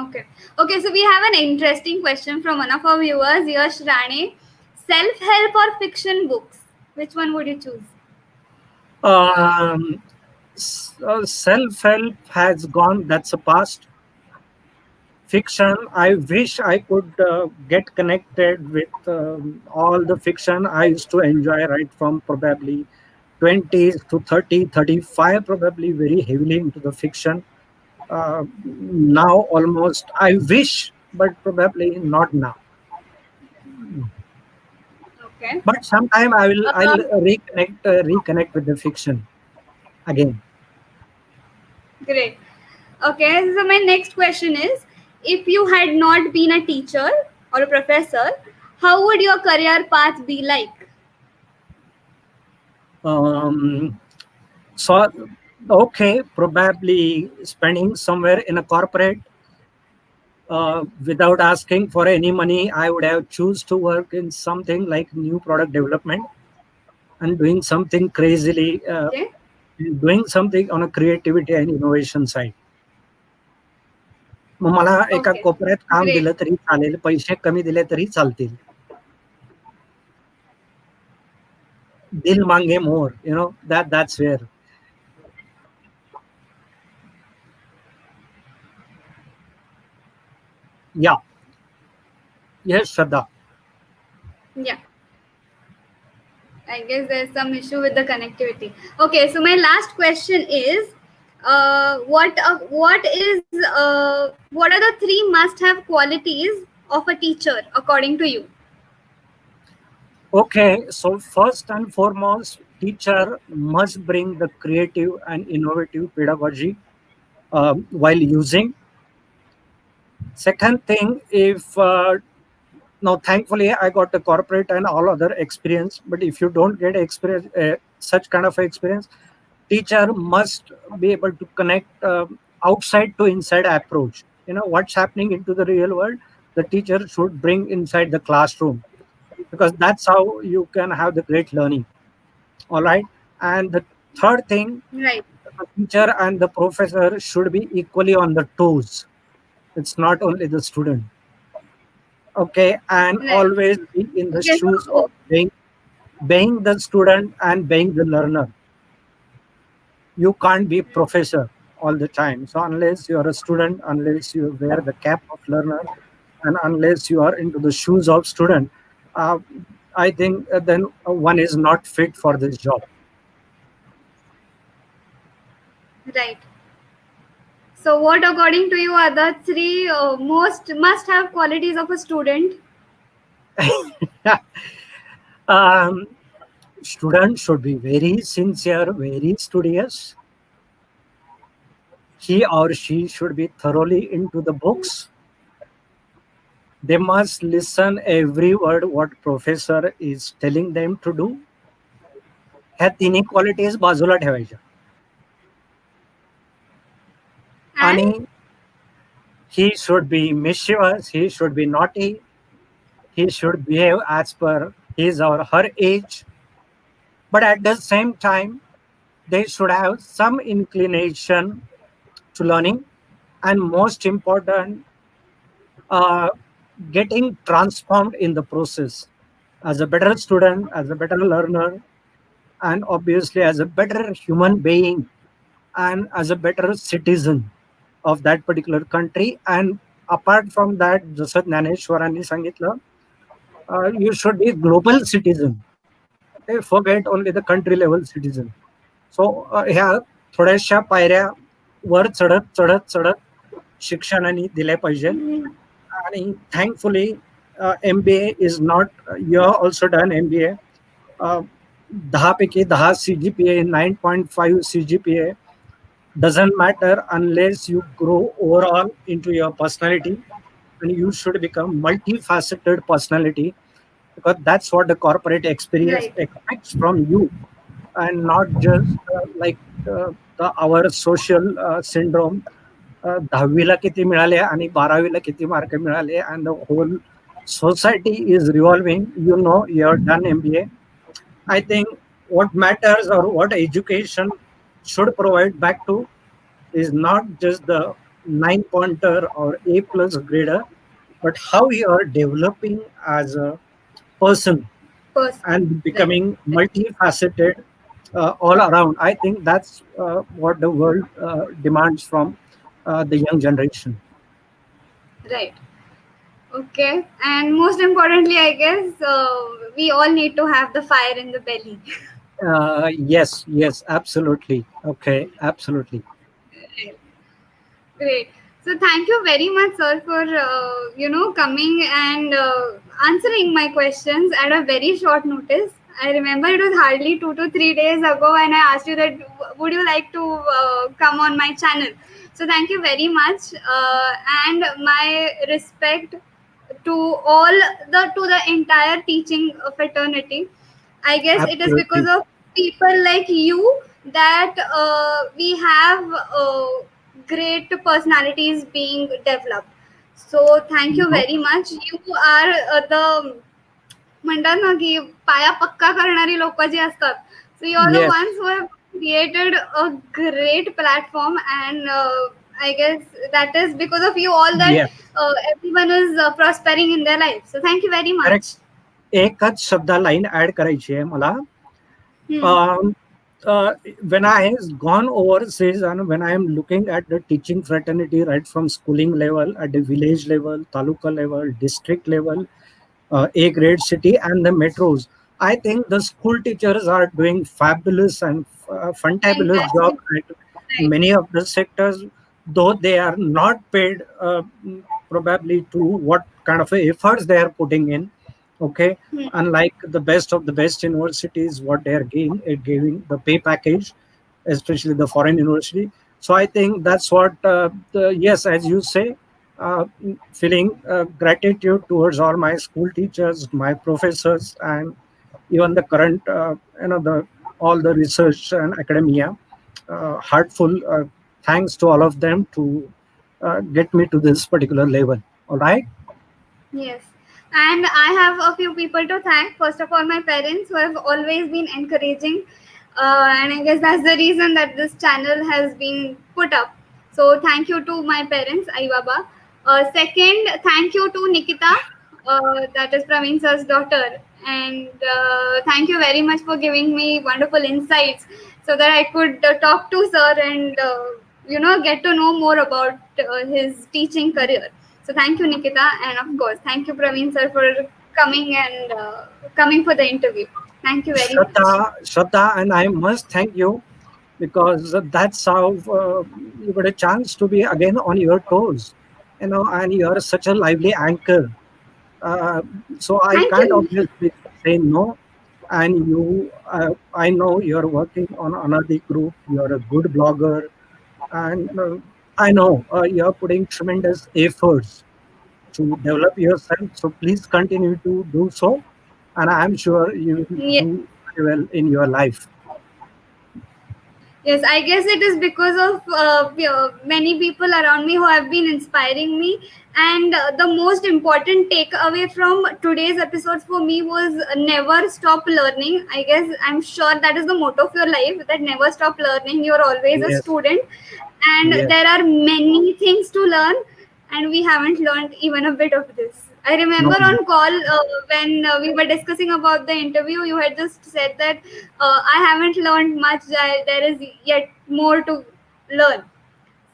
Okay. Okay, so we have an interesting question from one of our viewers, Yash Rane. Self help or fiction books? Which one would you choose? Um, Self-help has gone, that's a past. Fiction, I wish I could get connected with all the fiction I used to enjoy right from probably 20s to 30, 35, probably very heavily into the fiction. Now almost, I wish, but probably not now. Okay. But sometime I'll Um, reconnect with the fiction again. Great. Okay, so my next question is, if you had not been a teacher or a professor, how would your career path be like? Um, so okay, probably spending somewhere in a corporate without asking for any money. I would have choose to work in something like new product development and doing something crazily, Okay. doing something on a creativity and innovation side. मग मला एका Okay. कोपऱ्यात काम Great. दिलं तरी चालेल, पैसे कमी दिले तरी चालतील. दिल मांगे मोर, that's where. Yeah. Yes, Shraddha. Yeah. I guess there's some issue with the connectivity. Okay, so my last question is, what are the three must-have qualities of a teacher according to you? Okay, so first and foremost, teacher must bring the creative and innovative pedagogy while using. Second thing, if now thankfully I got the corporate and all other experience, but if you don't get experience, such kind of experience, teacher must be able to connect outside to inside approach. What's happening into the real world. the teacher should bring inside the classroom, because that's how you can have the great learning. All right. And the third thing, Right. the teacher and the professor should be equally on the toes. It's not only the student. Okay. And Right. always be in the Okay, shoes so of being the student and being the learner. You can't be professor all the time. So unless you are a student, unless you wear the cap of learner, and unless you are into the shoes of student, uh, I think then one is not fit for this job. right. So, what according to you are the three most must-have qualities of a student? um, Student should be very sincere, very studious. He or she should be thoroughly into the books. They must listen every word what professor is telling them to do. ह्या तिन्ही qualities बाजूला ठेवायच्या. And आणि he should be mischievous, he should be naughty, he should behave as per his or her age, but at the same time, they should have some inclination to learning, and most important, uh, getting transformed in the process as a better student, as a better learner, and obviously as a better human being and as a better citizen of that particular country. And apart from that, जसं ज्ञानेश्वरांनी सांगितलं, you should be global citizen. Okay, forget only the country level citizen. So ह्या थोड्याशा पायऱ्या वर चढत चढत चढत शिक्षणाने दिल्या पाहिजेत. mm, आणि thankfully MBA is not, you have also done MBA. 10 पैकी 10 CGPA, 9.5 CGPA doesn't matter unless you grow overall into your personality, and you should become multifaceted personality, because that's what the corporate experience right. expects from you, and not just our social syndrome. 10वीला किती मिळाले आणि 12वीला किती mark मिळाले, and the whole society is revolving. You have done MBA. I think what matters, or what education should provide back to, is not just the 9 pointer or A plus grader, but how you are developing as a person Person. and Right. becoming Right. multifaceted all around. I think that's what the world demands from the young generation. Right. Okay. And most importantly, I guess we all need to have the fire in the belly. Yes, yes, absolutely. Okay, absolutely. Great. So thank you very much, sir, for coming and answering my questions at a very short notice. I remember it was hardly 2 to 3 days ago when I asked you that would you like to come on my channel. So thank you very much, and my respect to all the entire teaching fraternity. I guess it is because Absolutely. of people like you that we have great personalities being developed. So thank you No. very much. You are the म्हणतात ना की पाया पक्का करणारी लोक जी असतात. So you are the Yes, ones who have created a great platform, and I guess that is because of you all that yes. everyone is prospering in their life. So thank you very Correct. much. एकच शब्द line add करायची आहे मला. Hmm. Um, when I has gone overseas, and when I am looking at the teaching fraternity right from schooling level, at the village level, taluka level, district level, A grade city, and the metros, I think the school teachers are doing fabulous and fantabulous job Fantastic. at Right. many of the sectors, though they are not paid probably to what kind of efforts they are putting in. Okay, Hmm. unlike the best of the best universities, what they are giving the pay package, especially the foreign university. So I think that's what, yes, as you say, uh, feeling gratitude towards all my school teachers, my professors, and even the current, the all the research and academia. Heartful thanks to all of them to get me to this particular level. All right. Yes. And I have a few people to thank. First of all, my parents who have always been encouraging. And I guess that's the reason that this channel has been put up. So thank you to my parents, Ai Baba. Second, thank you to Nikita, that is Praveen sir's daughter. And thank you very much for giving me wonderful insights so that I could talk to sir and, get to know more about his teaching career. So thank you, Nikita, and of course, thank you, Praveen sir, for coming and coming for the interview. Thank you very much. Shraddha, and I must thank you because that's how you got a chance to be again on your toes, and you're such a lively anchor. Uh, so I Thank can't you. obviously say no. And I know you're working on another group. You're a good blogger, and I know you're putting tremendous efforts to develop yourself. So please continue to do so, and I'm sure you will Yes. do very well in your life. Yes, I guess it is because of many people around me who have been inspiring me. And the most important takeaway from today's episodes for me was never stop learning. I guess I'm sure that is the motto of your life, that never stop learning. You're always a Yes, student, and yes. there are many things to learn, and we haven't learned even a bit of this. I remember No, on call when we were discussing about the interview, you had just said that I haven't learned much. There is yet more to learn.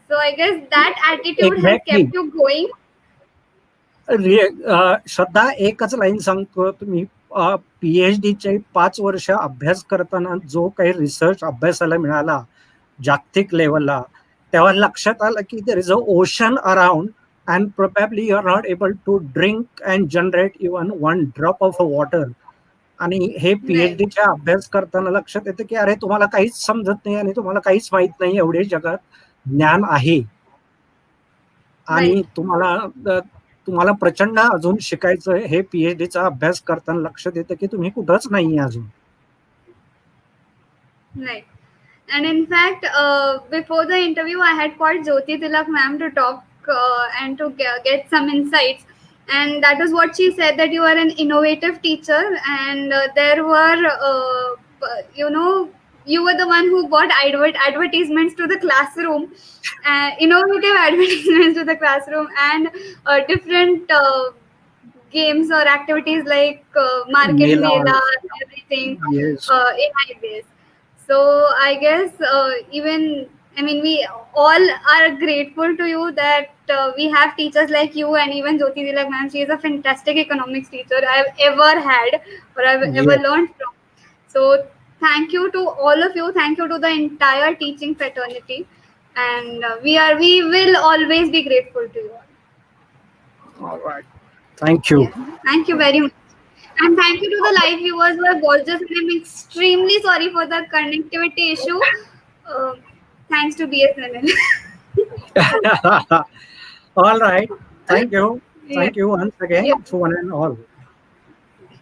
So I guess that attitude has exactly. kept you going. श्रद्धा एकच line सांगतो तुम्ही PhD चे 5 वर्ष अभ्यास करताना जो काही research अभ्यासाला मिळाला जागतिक लेवलला तेव्हा लक्षात आलं की there is a ocean around and probably you are not able to drink and generate even one drop of water आणि हे Right, PhD चा अभ्यास करताना लक्षात येतं की अरे तुम्हाला काहीच समजत नाही आणि तुम्हाला काहीच माहित नाही एवढे जगात ज्ञान आहे right, आणि तुम्हाला प्रचंड अजून शिकायचं हे PhD चा अभ्यास करताना लक्षात येतं की तुम्ही कुठंच नाहीये अजून. right. And in fact, before the interview, I had called Jyoti Tilak ma'am to talk and to get some insights. And that is what she said, that you are an innovative teacher, and there were, you were the one who brought advertisements to the classroom, innovative advertisements to the classroom, and different games or activities like market mela MELAS. and everything yes. AI based. So I guess even, I mean, we all are grateful to you that we have teachers like you, and even Jyoti Tilak ma'am. She is a fantastic economics teacher I've ever had or I've ever Yes. learned from. So thank you to all of you. Thank you to the entire teaching fraternity, and we will always be grateful to you all. All right. Thank you. Yes, thank you very much. And thank you to the live viewers who are gorgeous. And I'm extremely sorry for the connectivity issue. Uh, Thanks to BSNL. All right. Thank you. Yes, Thank you once yes, again to one and all.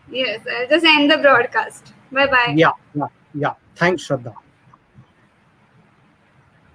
yes. I'll just end the broadcast. Bye bye. Yeah. Yeah. Yeah. Thanks, Shraddha.